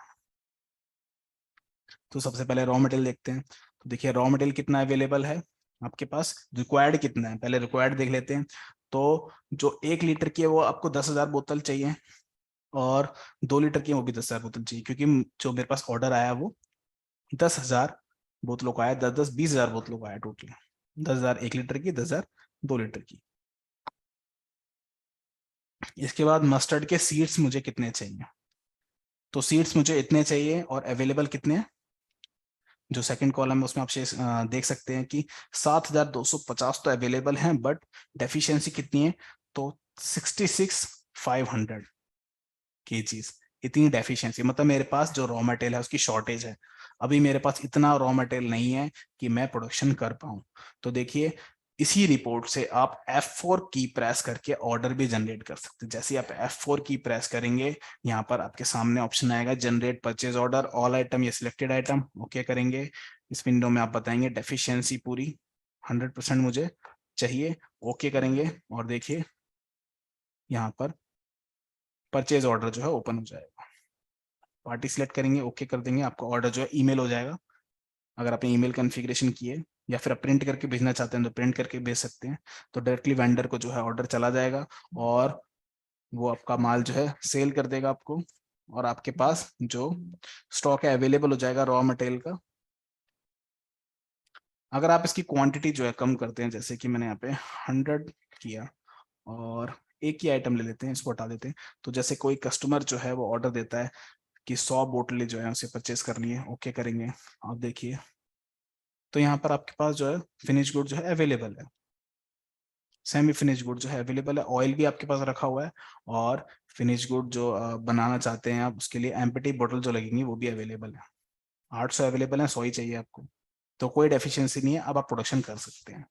तो सबसे पहले रॉ मटेरियल देखते हैं। तो देखिए रॉ मटेरियल कितना अवेलेबल है आपके पास, रिक्वायर्ड कितना है, पहले रिक्वायर्ड देख लेते हैं। तो जो 1 लीटर की है वो आपको 10,000 बोतल चाहिए, और 2 लीटर की है वो भी 10,000 बोतल चाहिए, क्योंकि जो मेरे पास ऑर्डर आया वो 10,000 बोतलों का आया, 10-10 20,000 बोतलों का आया टोटल। 10,000 1 लीटर की, 10,000 2 लीटर की। इसके बाद मस्टर्ड के सीड्स मुझे कितने चाहिए, तो सीड्स मुझे इतने चाहिए, और अवेलेबल कितने हैं, जो सेकंड कॉलम है उसमें आप देख सकते हैं कि 7,250 तो अवेलेबल हैं, बट डेफिशिएंसी कितनी है, तो 66,500 केजीज, इतनी डेफिशिएंसी, मतलब मेरे पास जो रॉ मटेरियल है उसकी शॉर्टेज है। अभी मेरे पास इतना रॉ मटेरियल नहीं है कि मैं प्रोडक्शन कर पाऊं। तो देखिए इसी रिपोर्ट से आप F4 की प्रेस करके ऑर्डर भी जनरेट कर सकते हैं। जैसे आप F4 की प्रेस करेंगे, यहाँ पर आपके सामने ऑप्शन आएगा generate purchase order, all item या सिलेक्टेड आइटम, ओके करेंगे। इस विंडो में आप बताएंगे डेफिशिएंसी पूरी 100% मुझे चाहिए, ओके करेंगे, और देखिए यहाँ पर परचेज ऑर्डर जो है ओपन हो जाएगा। पार्टी सिलेक्ट करेंगे, ओके कर देंगे, आपका ऑर्डर जो है ईमेल हो जाएगा। अगर आपने ईमेल कॉन्फ़िगरेशन किए, या फिर आप प्रिंट करके भेजना चाहते हैं तो प्रिंट करके भेज सकते हैं। तो डायरेक्टली वेंडर को जो है ऑर्डर चला जाएगा, और वो आपका माल जो है सेल कर देगा आपको, और आपके पास जो स्टॉक है अवेलेबल हो जाएगा रॉ मटेरियल का। अगर आप इसकी क्वांटिटी जो है कम करते हैं, जैसे कि मैंने यहाँ पे 100 किया, और एक ही आइटम ले लेते हैं, इसको हटा देते हैं। तो जैसे कोई कस्टमर जो है वो ऑर्डर देता है कि 100 बोतलें जो है उसे परचेस करनी है, ओके करेंगे। आप देखिए तो यहाँ पर आपके पास जो है फिनिश गुड जो है अवेलेबल है, सेमी फिनिश गुड जो है अवेलेबल है, ऑयल भी आपके पास रखा हुआ है, और फिनिश गुड जो बनाना चाहते हैं आप उसके लिए एम्प्टी बोतल जो लगेंगी वो भी अवेलेबल है। 800 अवेलेबल है, 100 ही चाहिए आपको, तो कोई डेफिशिएंसी नहीं है, अब आप प्रोडक्शन कर सकते हैं।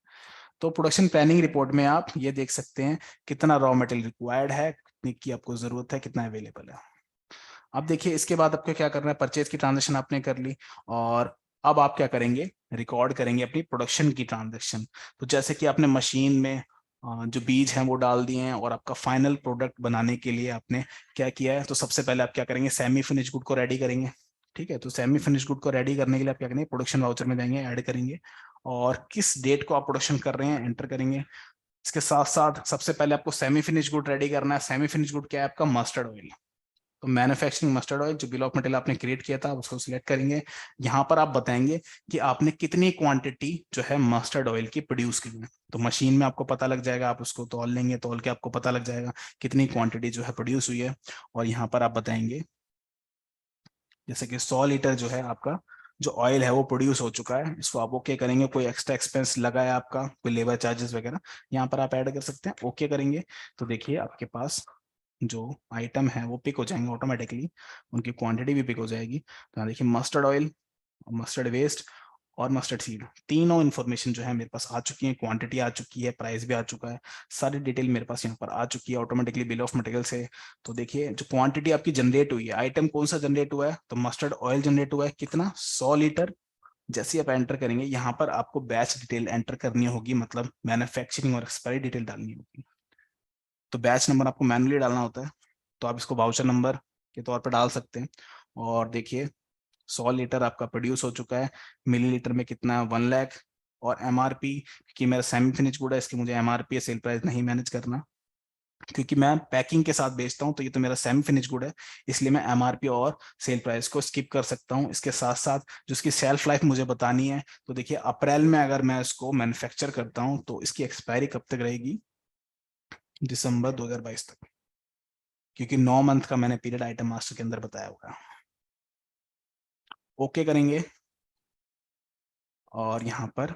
तो प्रोडक्शन प्लानिंग रिपोर्ट में आप ये देख सकते हैं कितना रॉ मटेरियल रिक्वायर्ड है, कितनी की आपको जरूरत है, कितना अवेलेबल है। अब देखिए इसके बाद आपको क्या करना है, परचेज की ट्रांजेक्शन आपने कर ली, और अब आप क्या करेंगे, रिकॉर्ड करेंगे अपनी प्रोडक्शन की ट्रांजेक्शन। तो जैसे कि आपने मशीन में जो बीज हैं वो डाल दिए हैं, और आपका फाइनल प्रोडक्ट बनाने के लिए आपने क्या किया है, तो सबसे पहले आप क्या करेंगे, सेमी फिनिश गुड को रेडी करेंगे। ठीक है, तो सेमी फिनिश गुड को रेडी करने के लिए आप क्या करेंगे, प्रोडक्शन वाउचर में जाएंगे, ऐड करेंगे, और किस डेट को आप प्रोडक्शन कर रहे हैं एंटर करेंगे। इसके साथ साथ सबसे पहले आपको सेमी फिनिश गुड रेडी करना है। सेमी फिनिश गुड क्या है, आपका मस्टर्ड ऑयल। तो मैन्युफैक्चरिंग मस्टर्ड ऑयल, जो बिल ऑफ मटेरियल आपने क्रिएट किया था उसको सिलेक्ट करेंगे। यहाँ पर आप बताएंगे कि आपने कितनी क्वांटिटी जो है मस्टर्ड ऑयल की प्रोड्यूस की है। तो मशीन में आपको पता लग जाएगा, आप उसको तौल लेंगे, तौल के आपको पता लग जाएगा कितनी क्वांटिटी जो है प्रोड्यूस हुई है। और यहाँ पर आप बताएंगे जैसे कि 100 लीटर जो है आपका जो ऑयल है वो प्रोड्यूस हो चुका है, इसको आप ओके करेंगे। कोई एक्स्ट्रा एक्सपेंस लगा है आपका, कोई लेबर चार्जेस वगैरह, यहाँ पर आप ऐड कर सकते हैं, ओके करेंगे। तो देखिए आपके पास जो आइटम है वो पिक हो जाएंगे ऑटोमेटिकली, उनकी क्वांटिटी भी पिक हो जाएगी। तो यहाँ देखिए मस्टर्ड ऑयल, मस्टर्ड वेस्ट और मस्टर्ड सीड, तीनों इन्फॉर्मेशन जो है मेरे पास आ चुकी है, क्वांटिटी आ चुकी है, प्राइस भी आ चुका है, सारी डिटेल मेरे पास यहाँ पर आ चुकी है ऑटोमेटिकली बिल ऑफ मटेरियल से। तो देखिए जो क्वांटिटी आपकी जनरेट हुई है, आइटम कौन सा जनरेट हुआ है, तो मस्टर्ड ऑयल जनरेट हुआ है, कितना, 100 लीटर। जैसे आप एंटर करेंगे यहाँ पर आपको बैच डिटेल एंटर करनी होगी, मतलब मैन्युफैक्चरिंग और एक्सपायरी डिटेल डालनी होगी। तो बैच नंबर आपको मैनुअली डालना होता है, तो आप इसको वाउचर नंबर के तौर पर डाल सकते हैं। और देखिए 100 लीटर आपका प्रोड्यूस हो चुका है, मिलीलीटर में कितना है, 1 लाख। और एमआरपी, क्योंकि मेरा सेमी फिनिश गुड है इसकी मुझे एमआरपी सेल प्राइस नहीं मैनेज करना, क्योंकि मैं पैकिंग के साथ बेचता हूं, तो ये तो मेरा सेमी फिनिश गुड है, इसलिए मैं एमआरपी और सेल प्राइस को स्किप कर सकता हूं। इसके साथ साथ जो इसकी सेल्फ लाइफ मुझे बतानी है, तो देखिए अप्रैल में अगर मैं इसको मैन्युफैक्चर करता हूं तो इसकी एक्सपायरी कब तक रहेगी, दिसंबर 2022 तक, क्योंकि 9 मंथ का मैंने पीरियड आइटम मास्टर के अंदर बताया होगा। ओके करेंगे, और यहाँ पर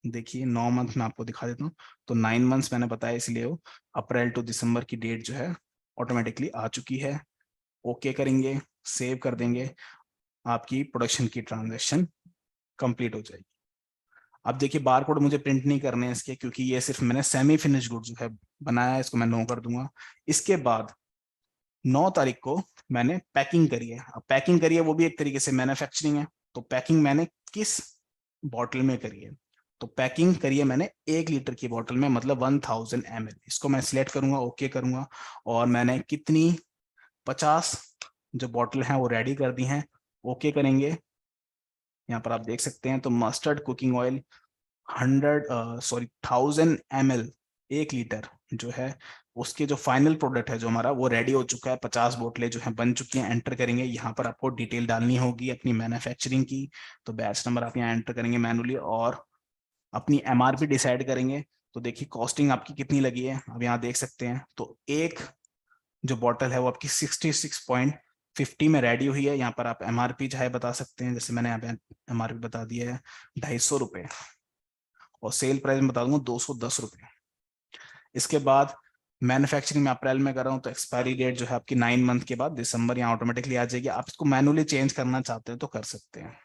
देखिए 9 मंथ में आपको दिखा देता हूँ, तो 9 मंथ्स मैंने बताया, इसलिए वो अप्रैल टू दिसंबर की डेट जो है ऑटोमेटिकली आ चुकी है। ओके करेंगे, सेव कर देंगे, आपकी प्रोडक्शन की ट्रांजेक्शन कंप्लीट हो जाएगी। अब देखिए बार कोड मुझे प्रिंट नहीं करने हैं इसके, क्योंकि ये सिर्फ मैंने सेमी फिनिश गुड जो है बनाया है, इसको मैं नो कर दूंगा। इसके बाद 9 तारीख को मैंने पैकिंग करी है। अब पैकिंग करी है वो भी एक तरीके से मैन्युफैक्चरिंग है, तो पैकिंग मैंने किस बॉटल में करी है, तो पैकिंग करिए मैंने 1 लीटर की बोतल में, मतलब 1000 ml। इसको मैं सिलेक्ट करूंगा, ओके करूंगा, और मैंने कितनी 50 जो बोतल हैं वो रेडी कर दी हैं, ओके करेंगे। यहाँ पर आप देख सकते हैं, तो mustard cooking oil 1000 ml 1 litre जो है, उसके जो फाइनल प्रोडक्ट है जो हमारा वो रेडी हो चुका है। 50 बोतलें जो है बन चुकी हैं। एंटर करेंगे, यहाँ पर आपको डिटेल डालनी होगी अपनी मैन्युफैक्चरिंग की, तो बैच नंबर आप यहाँ एंटर करेंगे मैनुअली, और अपनी एमआरपी डिसाइड करेंगे। तो देखिए कॉस्टिंग आपकी कितनी लगी है, अब यहाँ देख सकते हैं। तो एक जो बॉटल है वो आपकी 66.50 में रेडी हुई है। यहाँ पर आप एमआरपी चाहे बता सकते हैं, जैसे मैंने यहाँ पे एमआरपी बता दिया है 250 रुपये, और सेल प्राइस में बता दूंगा 210 रुपये। इसके बाद मैन्युफैक्चरिंग में अप्रैल में कर रहा हूँ, तो एक्सपायरी डेट जो है आपकी 9 मंथ के बाद दिसंबर यहाँ ऑटोमेटिकली आ जाएगी। आप इसको मैनुअली चेंज करना चाहते हैं तो कर सकते हैं।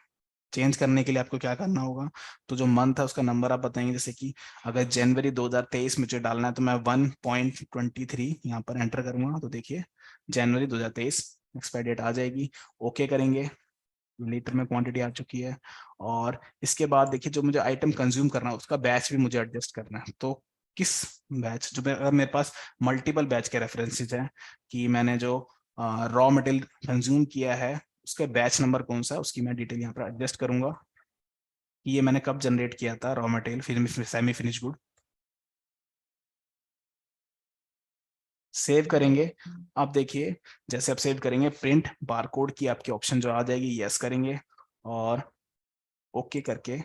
चेंज करने के लिए आपको क्या करना होगा, तो जो मंथ है उसका नंबर आप बताएंगे, जैसे कि अगर जनवरी 2023 मुझे डालना है तो मैं 1.23 यहाँ पर एंटर करूंगा। तो देखिए जनवरी 2023 एक्सपायरी डेट आ जाएगी, ओके करेंगे। लीटर में क्वांटिटी आ चुकी है। और इसके बाद देखिए जो मुझे आइटम कंज्यूम करना है उसका बैच भी मुझे एडजस्ट करना है। तो किस बैच, जो अगर मेरे पास मल्टीपल बैच के रेफरेंसेस हैं कि मैंने जो रॉ मटेरियल कंज्यूम किया है उसका बैच नंबर कौन सा है, उसकी मैं डिटेल यहाँ पर एडजस्ट करूंगा कि ये मैंने कब जनरेट किया था रॉ मटेरियल, फिर सेमी फिनिश गुड। सेव करेंगे। आप देखिए जैसे आप सेव करेंगे, प्रिंट बारकोड की आपकी ऑप्शन जो आ जाएगी, यस करेंगे, और ओके करके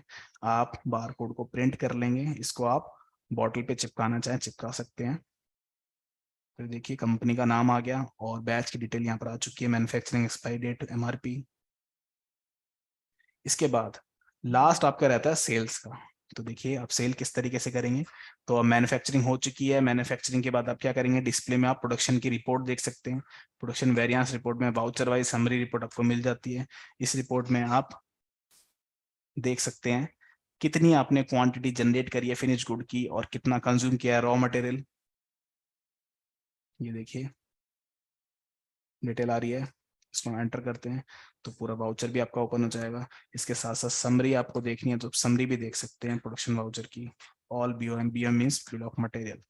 आप बारकोड को प्रिंट कर लेंगे। इसको आप बॉटल पे चिपकाना चाहें चिपका सकते हैं। फिर देखिए कंपनी का नाम आ गया और बैच की डिटेल यहाँ पर आ चुकी है, मैन्युफैक्चरिंग एक्सपायरी डेट, एमआरपी। इसके बाद लास्ट आपका रहता है सेल्स का। तो देखिए आप सेल किस तरीके से करेंगे, तो अब मैन्युफैक्चरिंग हो चुकी है। मैन्युफैक्चरिंग के बाद आप क्या करेंगे, डिस्प्ले में आप प्रोडक्शन की रिपोर्ट देख सकते हैं। प्रोडक्शन वेरिएंस रिपोर्ट में वाउचर वाइज समरी रिपोर्ट आपको मिल जाती है। इस रिपोर्ट में आप देख सकते हैं कितनी आपने क्वांटिटी जनरेट करी है फिनिश गुड की, और कितना कंज्यूम किया है रॉ मटेरियल। ये देखिए डिटेल आ रही है, इसको एंटर करते हैं तो पूरा वाउचर भी आपका ओपन हो जाएगा। इसके साथ साथ समरी आपको देखनी है तो समरी भी देख सकते हैं प्रोडक्शन वाउचर की। All BOM, BOM means bill of material.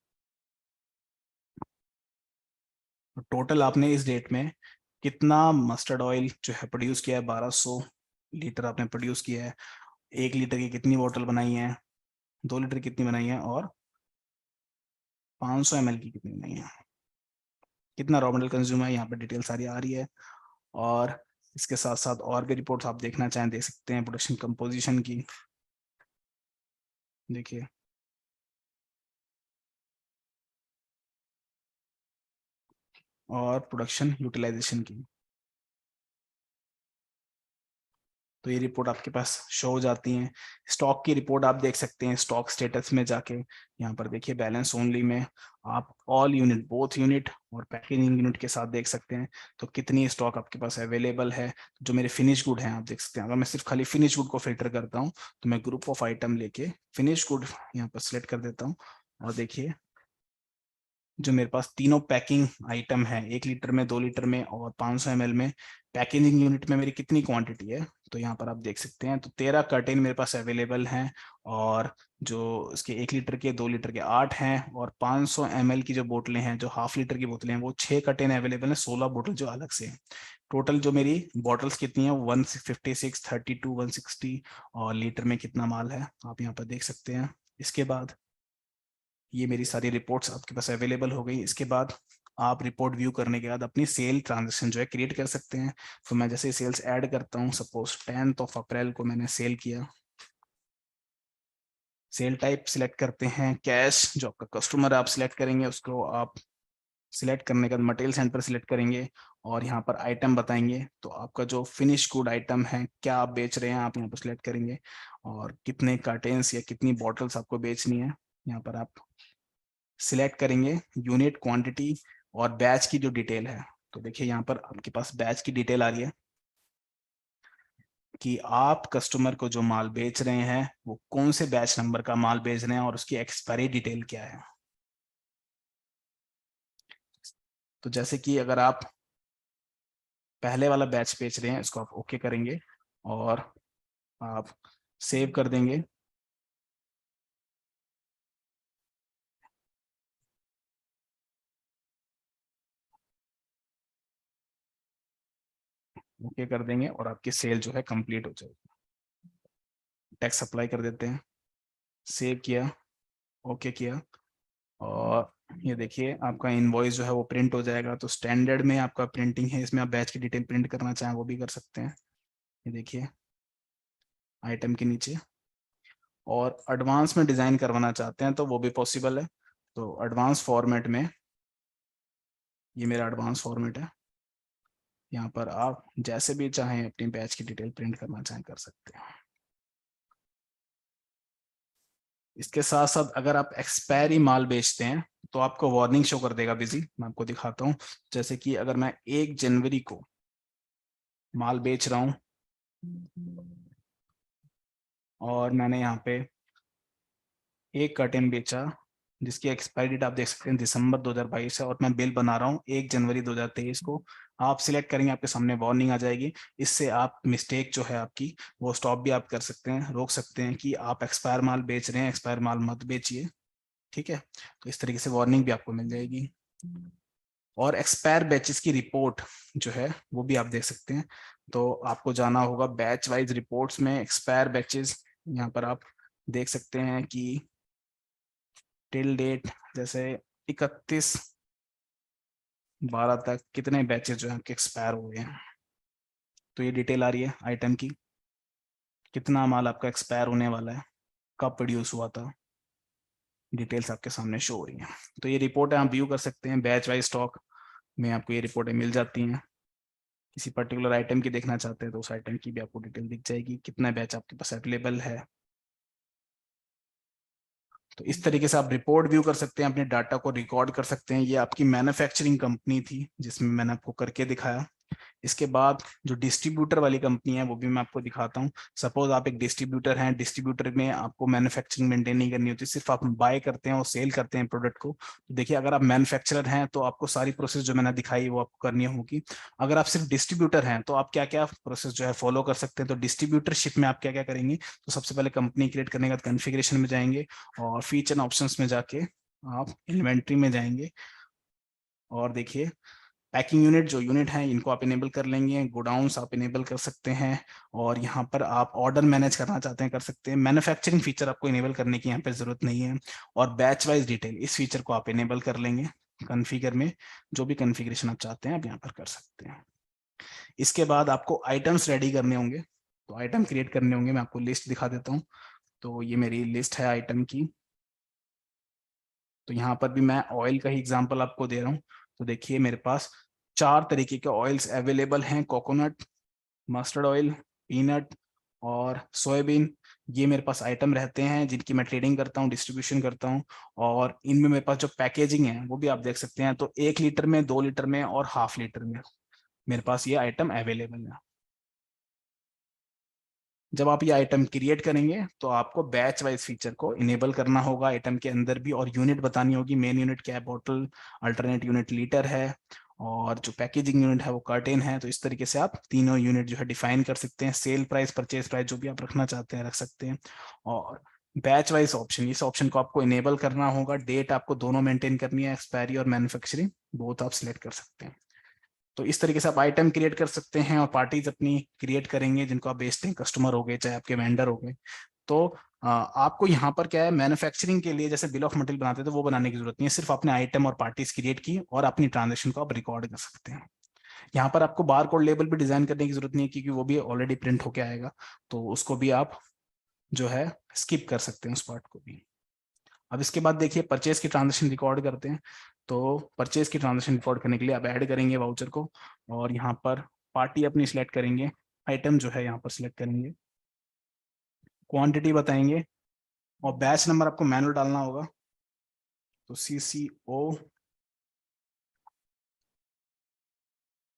Total आपने इस डेट में कितना मस्टर्ड ऑयल जो है प्रोड्यूस किया है, 1200 लीटर आपने प्रोड्यूस किया है। 1 लीटर की कितनी बोतल बनाई है, 2 लीटर कितनी बनाई है, और 500 ml की कितनी बनाई है, कितना रॉ मटेरियल कंज्यूम है, यहाँ पर डिटेल सारी आ रही है। और इसके साथ साथ और भी रिपोर्ट्स आप देखना चाहें देख सकते हैं, प्रोडक्शन कंपोजिशन की देखिए, और प्रोडक्शन यूटिलाइजेशन की। तो ये रिपोर्ट आपके पास शो हो जाती हैं। स्टॉक की रिपोर्ट आप देख सकते हैं, स्टॉक स्टेटस में जाके यहाँ पर देखिए बैलेंस ओनली में आप ऑल यूनिट, बोथ यूनिट और पैकेजिंग यूनिट के साथ देख सकते हैं तो कितनी स्टॉक आपके पास अवेलेबल है। जो मेरे फिनिश गुड हैं आप देख सकते हैं। अगर मैं सिर्फ खाली फिनिश गुड को फिल्टर करता हूँ तो मैं ग्रुप ऑफ आइटम लेके फिनिश गुड यहाँ पर सिलेक्ट कर देता हूँ, और देखिए जो मेरे पास तीनों पैकिंग आइटम है, 1 लीटर में, 2 लीटर में और 500 ml में, पैकेजिंग यूनिट में मेरी कितनी क्वांटिटी है, तो यहाँ पर आप देख सकते हैं। तो 13 कर्टेन मेरे पास अवेलेबल हैं, और जो इसके 1 लीटर के, 2 लीटर के 8 हैं, और 500 ml की जो बोतलें हैं, जो हाफ लीटर की बोतलें हैं, वो 6 कर्टेन अवेलेबल है, 16 बोतल जो अलग से है। टोटल जो मेरी बॉटल्स कितनी है, 156, 32, 160, और लीटर में कितना माल है आप यहाँ पर देख सकते हैं। इसके बाद ये मेरी सारी रिपोर्ट्स आपके पास अवेलेबल हो गई। इसके बाद आप रिपोर्ट व्यू करने के बाद अपनी सेल ट्रांजेक्शन जो है क्रिएट कर सकते हैं। तो मैं जैसे सेल्स ऐड करता हूँ, सपोज 10th अप्रैल को मैंने सेल किया, सेल टाइप सिलेक्ट करते हैं कैश, जो आपका कस्टमर आप सिलेक्ट करेंगे उसको आप सिलेक्ट करने के बाद मटेरियल सेंटर सिलेक्ट करेंगे, और यहाँ पर आइटम बताएंगे। तो आपका जो फिनिश गुड आइटम है, क्या आप बेच रहे हैं, आप यहाँ पर सिलेक्ट करेंगे, और कितने कार्टेन्स या कितनी बॉटल्स आपको बेचनी है यहाँ पर आप सिलेक्ट करेंगे, यूनिट, क्वांटिटी और बैच की जो डिटेल है। तो देखिए यहाँ पर आपके पास बैच की डिटेल आ रही है कि आप कस्टमर को जो माल बेच रहे हैं वो कौन से बैच नंबर का माल बेच रहे हैं और उसकी एक्सपायरी डिटेल क्या है। तो जैसे कि अगर आप पहले वाला बैच बेच रहे हैं, इसको आप ओके करेंगे और आप सेव कर देंगे। ओके कर देंगे और आपकी सेल जो है कंप्लीट हो जाएगी। टैक्स अप्लाई कर देते हैं, सेव किया, ओके किया, और ये देखिए आपका इनवॉइस जो है वो प्रिंट हो जाएगा। तो स्टैंडर्ड में आपका प्रिंटिंग है, इसमें आप बैच की डिटेल प्रिंट करना चाहें वो भी कर सकते हैं। ये देखिए आइटम के नीचे, और एडवांस में डिजाइन करवाना चाहते हैं तो वो भी पॉसिबल है। तो एडवांस फॉर्मेट में, ये मेरा एडवांस फॉर्मेट है, यहाँ पर आप जैसे भी चाहें अपनी बैच की डिटेल प्रिंट करना चाहें कर सकते हैं। इसके साथ साथ अगर आप एक्सपायरी माल बेचते हैं तो आपको वार्निंग शो कर देगा बिजी। मैं आपको दिखाता हूँ, जैसे कि अगर मैं 1 जनवरी को माल बेच रहा हूँ और मैंने यहाँ पे एक कर्टेन बेचा जिसकी एक्सपायरी डेट आप देख सकते हैं दिसंबर 2022 है, और मैं बिल बना रहा हूँ 1 जनवरी 2023 को। आप सिलेक्ट करेंगे, आपके सामने वार्निंग आ जाएगी। इससे आप मिस्टेक जो है आपकी वो स्टॉप भी आप कर सकते हैं, रोक सकते हैं कि आप एक्सपायर माल बेच रहे हैं, एक्सपायर माल मत बेचिए। ठीक है, तो इस तरीके से वार्निंग भी आपको मिल जाएगी। और एक्सपायर बैचेस की रिपोर्ट जो है वो भी आप देख सकते हैं। तो आपको जाना होगा बैच वाइज रिपोर्ट्स में, एक्सपायर बैचेस यहाँ पर आप देख सकते हैं कि टिल डेट जैसे 31/12 तक कितने बैचेस जो है एक्सपायर हुए हैं। तो ये डिटेल आ रही है आइटम की, कितना माल आपका एक्सपायर होने वाला है, कब प्रोड्यूस हुआ था, डिटेल्स आपके सामने शो हो रही हैं। तो ये रिपोर्ट आप व्यू कर सकते हैं, बैच वाइज स्टॉक में आपको ये रिपोर्टें मिल जाती हैं। किसी पर्टिकुलर आइटम की देखना चाहते हैं तो उस आइटम की भी आपको डिटेल दिख जाएगी, कितना बैच आपके पास अवेलेबल है। तो इस तरीके से आप रिपोर्ट व्यू कर सकते हैं, अपने डाटा को रिकॉर्ड कर सकते हैं। ये आपकी मैन्युफैक्चरिंग कंपनी थी जिसमें मैंने आपको करके दिखाया। इसके बाद जो डिस्ट्रीब्यूटर वाली कंपनी है वो भी मैं आपको दिखाता हूँ। सपोज आप एक डिस्ट्रीब्यूटर हैं, डिस्ट्रीब्यूटर में आपको मैन्युफैक्चरिंग मेंटेन नहीं करनी होती, सिर्फ आप बाय करते हैं और सेल करते हैं प्रोडक्ट को। तो देखिए अगर आप मैन्युफैक्चरर हैं तो आपको सारी प्रोसेस जो मैंने दिखाई वो आपको करनी होगी। अगर आप सिर्फ डिस्ट्रीब्यूटर हैं तो आप क्या क्या प्रोसेस जो है फॉलो कर सकते हैं। तो डिस्ट्रीब्यूटरशिप में आप क्या क्या करेंगे, तो सबसे पहले कंपनी क्रिएट करने के बाद कॉन्फ़िगरेशन में जाएंगे और फीचर ऑप्शंस में जाके आप इन्वेंट्री में जाएंगे और देखिए पैकिंग यूनिट जो यूनिट है इनको आप इनेबल कर लेंगे, गोडाउन्स आप इनेबल कर सकते हैं, और यहाँ पर आप ऑर्डर मैनेज करना चाहते हैं कर सकते हैं। मैन्युफैक्चरिंग फीचर आपको इनेबल करने की यहाँ पे जरूरत नहीं है, और बैच वाइज डिटेल इस फीचर को आप इनेबल कर लेंगे कॉन्फ़िगर में। जो भी कॉन्फ़िगरेशन आप चाहते हैं आप यहाँ पर कर सकते हैं। इसके बाद आपको आइटम्स रेडी करने होंगे, तो आइटम क्रिएट करने होंगे। मैं आपको लिस्ट दिखा देता हूँ। तो ये मेरी लिस्ट है आइटम की। तो यहाँ पर भी मैं ऑयल का ही एग्जांपल आपको दे रहा हूँ। तो देखिए मेरे पास 4 तरीके के ऑयल्स अवेलेबल हैं, कोकोनट, मस्टर्ड ऑयल, पीनट और सोयाबीन। ये मेरे पास आइटम रहते हैं जिनकी मैं ट्रेडिंग करता हूँ, डिस्ट्रीब्यूशन करता हूँ, और इनमें मेरे पास जो पैकेजिंग है वो भी आप देख सकते हैं। तो 1 लीटर में, 2 लीटर में और हाफ लीटर में मेरे पास ये आइटम अवेलेबल है। जब आप ये आइटम क्रिएट करेंगे तो आपको बैच वाइज फीचर को इनेबल करना होगा आइटम के अंदर भी, और यूनिट बतानी होगी। मेन यूनिट क्या है, बोतल, अल्टरनेट यूनिट लीटर है, और जो पैकेजिंग यूनिट है वो कर्टेन है। तो इस तरीके से आप तीनों यूनिट जो है डिफाइन कर सकते हैं। सेल प्राइस, परचेज प्राइस जो भी आप रखना चाहते हैं रख सकते हैं। और बैच वाइज ऑप्शन, इस ऑप्शन को आपको इनेबल करना होगा। डेट आपको दोनों मेंटेन करनी है, एक्सपायरी और मैन्युफैक्चरिंग, बोथ आप सिलेक्ट कर सकते हैं। तो इस तरीके से आप आइटम क्रिएट कर सकते हैं और पार्टीज अपनी क्रिएट करेंगे जिनको आप बेचते हैं, कस्टमर हो गए चाहे आपके वेंडर हो गए। तो आपको यहाँ पर क्या है, मैन्युफैक्चरिंग के लिए जैसे बिल ऑफ मटेरियल बनाते थे वो बनाने की जरूरत नहीं है, सिर्फ अपने आइटम और पार्टीज क्रिएट की और अपनी ट्रांजेक्शन को आप रिकॉर्ड कर सकते हैं। यहाँ पर आपको बार कोड लेबल भी डिजाइन करने की जरूरत नहीं है क्योंकि वो भी ऑलरेडी प्रिंट होके आएगा। तो उसको भी आप जो है स्किप कर सकते हैं उस पार्ट को भी। अब इसके बाद देखिए परचेज की ट्रांजेक्शन रिकॉर्ड करते हैं। तो परचेज की ट्रांजेक्शन रिकॉर्ड करने के लिए आप ऐड करेंगे वाउचर को, और यहाँ पर पार्टी अपनी सिलेक्ट करेंगे, आइटम जो है यहाँ पर सिलेक्ट करेंगे, क्वांटिटी बताएंगे, और बैच नंबर आपको मैनुअल डालना होगा। तो CCO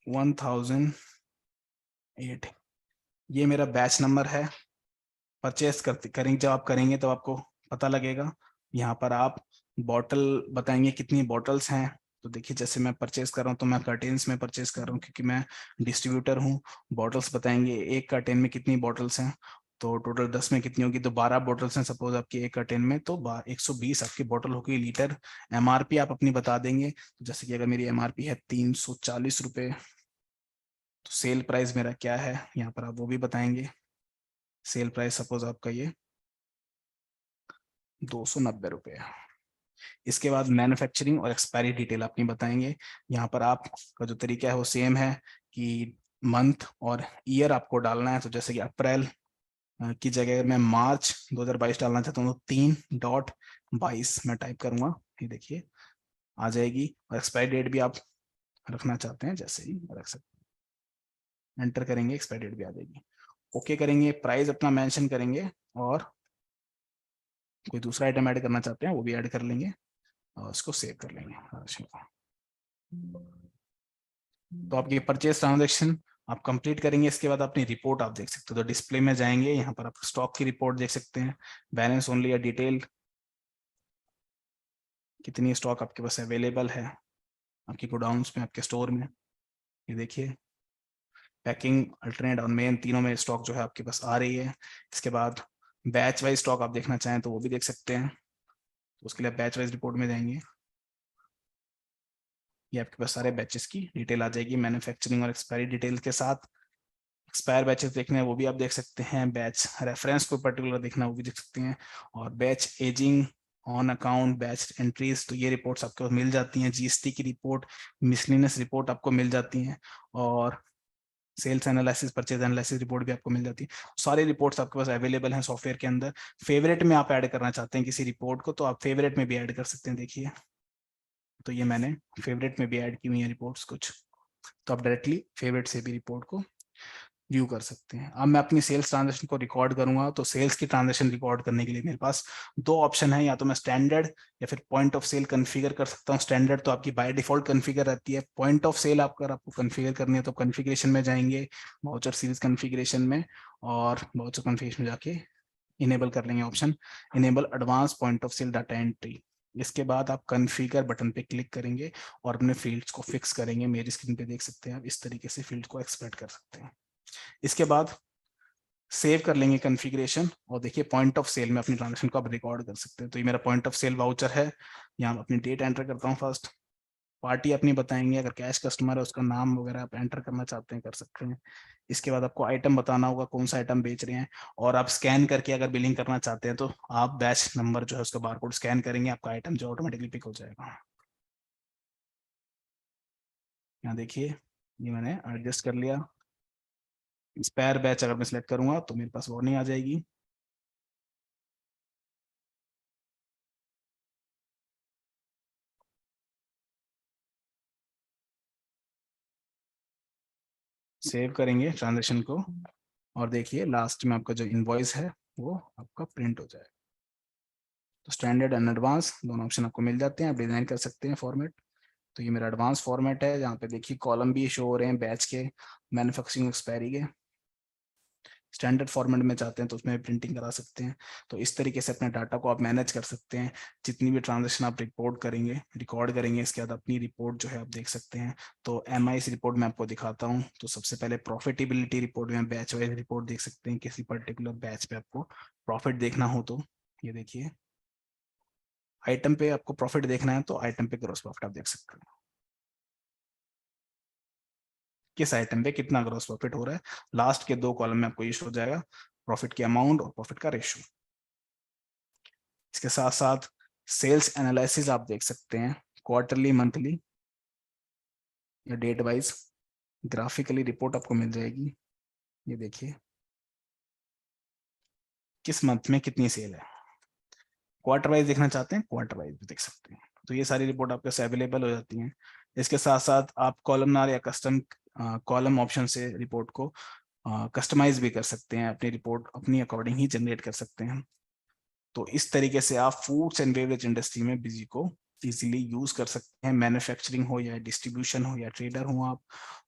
1008 ये मेरा बैच नंबर है। परचेस करते करेंगे, जब आप करेंगे तो आपको पता लगेगा। यहाँ पर आप बॉटल बताएंगे कितनी बॉटल्स हैं। तो देखिए जैसे मैं परचेस कर रहा हूँ तो मैं कर्टेन्स में परचेस कर रहा हूँ क्योंकि मैं डिस्ट्रीब्यूटर हूँ। बॉटल्स बताएंगे एक कर्टेन में कितनी बॉटल्स हैं, तो टोटल 10 में कितनी होगी, तो 12 बॉटल्स हैं सपोज आपकी एक कर्टेन में, तो 120 आपकी बॉटल होगी लीटर। MRP आप अपनी बता देंगे। तो जैसे कि अगर मेरी MRP है 340 रुपये, तो सेल प्राइस मेरा क्या है यहाँ पर आप वो भी बताएंगे। सेल प्राइस सपोज आपका ये 290 रुपये। इसके बाद मैन्युफैक्चरिंग और एक्सपायरी डिटेल अपनी बताएंगे। यहाँ पर आपका जो तरीका है वो सेम है कि मंथ और ईयर आपको डालना है। तो जैसे कि अप्रैल की जगह मैं मार्च 2022 डालना चाहता हूँ तो 3.22 मैं टाइप करूंगा, ये देखिए आ जाएगी। और एक्सपायरी डेट भी आप रखना चाहते हैं जैसे ही रख सकते हैं, एंटर करेंगे एक्सपायरी डेट भी आ जाएगी। ओके करेंगे, प्राइस अपना मेंशन करेंगे और कोई दूसरा आइटम ऐड करना चाहते हैं वो भी ऐड कर लेंगे और उसको सेव कर लेंगे। तो आपकी परचेज ट्रांजेक्शन आप कंप्लीट करेंगे। इसके बाद अपनी रिपोर्ट आप देख सकते हो। तो डिस्प्ले में जाएंगे, यहाँ पर आप स्टॉक की रिपोर्ट देख सकते हैं, बैलेंस ओनली या डिटेल, कितनी स्टॉक आपके पास अवेलेबल है आपकी गोडाउन्स में, आपके स्टोर में। ये देखिए पैकिंग, अल्टरनेट और मेन तीनों में स्टॉक जो है आपके पास आ रही है। इसके बाद बैच वाइज स्टॉक आप देखना चाहें तो वो भी देख सकते हैं। तो उसके लिए बैच वाइज रिपोर्ट में जाएंगे, ये आपके पास सारे बैचेस की डिटेल आ जाएगी मैन्युफैक्चरिंग और एक्सपायरी डिटेल के साथ। एक्सपायर बैचेस देखने हैं वो भी आप देख सकते हैं, बैच रेफरेंस को पर्टिकुलर देखना है वो भी देख सकते हैं, और batch ageing, on account, batch entries, तो ये रिपोर्ट्स आपको मिल जाती हैं। जीएसटी की रिपोर्ट, मिसलिनियस रिपोर्ट आपको मिल जाती हैं, और sales analysis, purchase analysis report भी आपको मिल जाती है। सारी रिपोर्ट्स आपके पास अवेलेबल हैं सॉफ्टवेयर के अंदर। फेवरेट में आप ऐड करना चाहते हैं किसी रिपोर्ट को तो आप फेवरेट में भी ऐड कर सकते हैं। देखिए तो ये मैंने फेवरेट में भी ऐड की हुई है रिपोर्ट्स कुछ, तो आप डायरेक्टली फेवरेट से भी रिपोर्ट को व्यू कर सकते हैं। अब मैं अपनी सेल्स ट्रांजेक्शन को रिकॉर्ड करूंगा, तो सेल्स की ट्रांजेक्शन रिकॉर्ड करने के लिए मेरे पास दो ऑप्शन है, या तो मैं स्टैंडर्ड या फिर पॉइंट ऑफ सेल कॉन्फ़िगर कर सकता हूँ। स्टैंडर्ड तो आपकी बाय डिफॉल्ट कॉन्फ़िगर रहती है, पॉइंट ऑफ सेल आपको कॉन्फ़िगर करनी है तो कॉन्फ़िगरेशन में जाएंगे, वाउचर सीरीज कॉन्फ़िगरेशन में, और वाउचर कॉन्फ़िगरेशन में जाके इनेबल कर लेंगे option enable advance point of sale data entry. इसके बाद आप कॉन्फ़िगर बटन पे क्लिक करेंगे और अपने फील्ड्स को फिक्स करेंगे। मेरी स्क्रीन पे देख सकते हैं आप, इस तरीके से फील्ड को एक्सपेक्ट कर सकते हैं। इसके बाद सेव कर लेंगे कॉन्फ़िगरेशन, और देखिए पॉइंट ऑफ सेल में अपनी ट्रांजेक्शन को आप रिकॉर्ड कर सकते हैं। तो ये मेरा पॉइंट ऑफ सेल वाउचर है, यहाँ अपनी डेट एंटर करता हूँ फर्स्ट, पार्टी अपनी बताएंगे, अगर कैश कस्टमर है उसका नाम वगैरह आप एंटर करना चाहते हैं कर सकते हैं। इसके बाद आपको आइटम बताना होगा कौन सा आइटम बेच रहे हैं, और आप स्कैन करके अगर बिलिंग करना चाहते हैं तो आप बैच नंबर जो है उसका बारकोड स्कैन करेंगे, आपका आइटम जो ऑटोमेटिकली पिक हो जाएगा। यहाँ देखिए ये मैंने एडजस्ट कर लिया। स्पेयर बैच अगर मैं सिलेक्ट करूंगा तो मेरे पास वार्निंग आ जाएगी। सेव करेंगे ट्रांजेक्शन को, और देखिए लास्ट में आपका जो इनवॉइस है वो आपका प्रिंट हो जाएगा। तो स्टैंडर्ड एंड एडवांस दोनों ऑप्शन आपको मिल जाते हैं, आप डिजाइन कर सकते हैं फॉर्मेट। तो ये मेरा एडवांस फॉर्मेट है, जहाँ पे देखिए कॉलम भी शो हो रहे हैं बैच के, मैन्युफैक्चरिंग एक्सपायरी के। स्टैंडर्ड फॉर्मेट में चाहते हैं तो उसमें प्रिंटिंग करा सकते हैं। तो इस तरीके से अपने डाटा को आप मैनेज कर सकते हैं। जितनी भी ट्रांजेक्शन आप रिकॉर्ड करेंगे इसके बाद अपनी रिपोर्ट जो है आप देख सकते हैं। तो MIS रिपोर्ट में आपको दिखाता हूँ। तो सबसे पहले प्रॉफिटेबिलिटी रिपोर्ट में बैच वाइज रिपोर्ट देख सकते हैं, किसी पर्टिकुलर बैच पे आपको प्रॉफिट देखना हो तो ये देखिए आइटम पे आपको प्रॉफिट देखना है तो आइटम पे ग्रॉस प्रॉफिट आप देख सकते हैं, किस आइटम पे कितना ग्रॉस प्रॉफिट हो रहा है। लास्ट के दो कॉलम में आपको ये शो हो जाएगा, प्रॉफिट की अमाउंट और प्रॉफिट का रेशियो। इसके साथ साथ सेल्स एनालिसिस आप देख सकते हैं, क्वार्टरली, मंथली या डेट वाइज ग्राफिकली रिपोर्ट आपको मिल जाएगी। ये देखिए किस मंथ में कितनी सेल है। क्वार्टर वाइज देखना चाहते हैं क्वार्टर वाइज भी देख सकते हैं। तो ये सारी रिपोर्ट आपके पास अवेलेबल हो जाती हैं। इसके साथ साथ आप कॉलमनार या कस्टम कॉलम ऑप्शन से रिपोर्ट को कस्टमाइज भी कर सकते हैं, अपनी रिपोर्ट अपनी अकॉर्डिंग ही जनरेट कर सकते हैं। तो इस तरीके से आप फूड्स एंड बेवरेज इंडस्ट्री में बिजी को इजीली यूज कर सकते हैं। मैन्युफैक्चरिंग हो या डिस्ट्रीब्यूशन हो या ट्रेडर हो आप,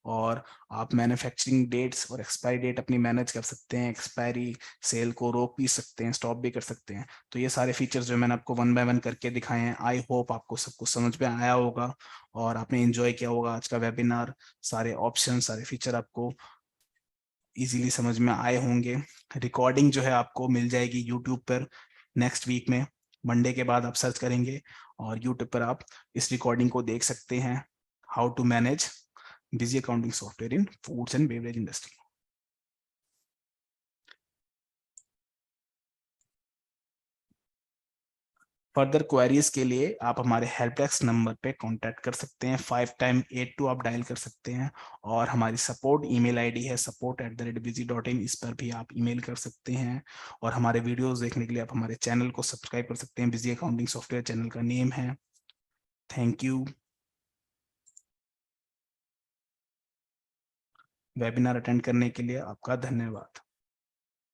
और आप मैन्युफैक्चरिंग डेट्स और एक्सपायरी डेट अपनी मैनेज कर सकते हैं। एक्सपायरी सेल को रोक भी सकते हैं, स्टॉप भी कर सकते हैं। तो ये सारे फीचर्स जो मैंने आपको वन बाय वन करके दिखाए हैं, आई होप आपको सब कुछ समझ में आया होगा और आपने एंजॉय किया होगा आज का वेबिनार। सारे ऑप्शन, सारे फीचर आपको इजीली समझ में आए होंगे। रिकॉर्डिंग जो है आपको मिल जाएगी यूट्यूब पर नेक्स्ट वीक में, मंडे के बाद आप सर्च करेंगे और यूट्यूब पर आप इस रिकॉर्डिंग को देख सकते हैं, how to manage busy accounting software in foods and beverage industry. Further queries के लिए आप हमारे हेल्प डेस्क नंबर पे कांटेक्ट कर सकते हैं, 5 टाइम 82 आप डायल कर सकते हैं, और हमारी सपोर्ट ईमेल आईडी है support@busy.in, इस पर भी आप ईमेल कर सकते हैं। और हमारे वीडियोस देखने के लिए आप हमारे चैनल को सब्सक्राइब कर सकते हैं, बिजी अकाउंटिंग सॉफ्टवेयर चैनल का नेम है। Thank you. वेबिनार अटेंड करने के लिए आपका धन्यवाद।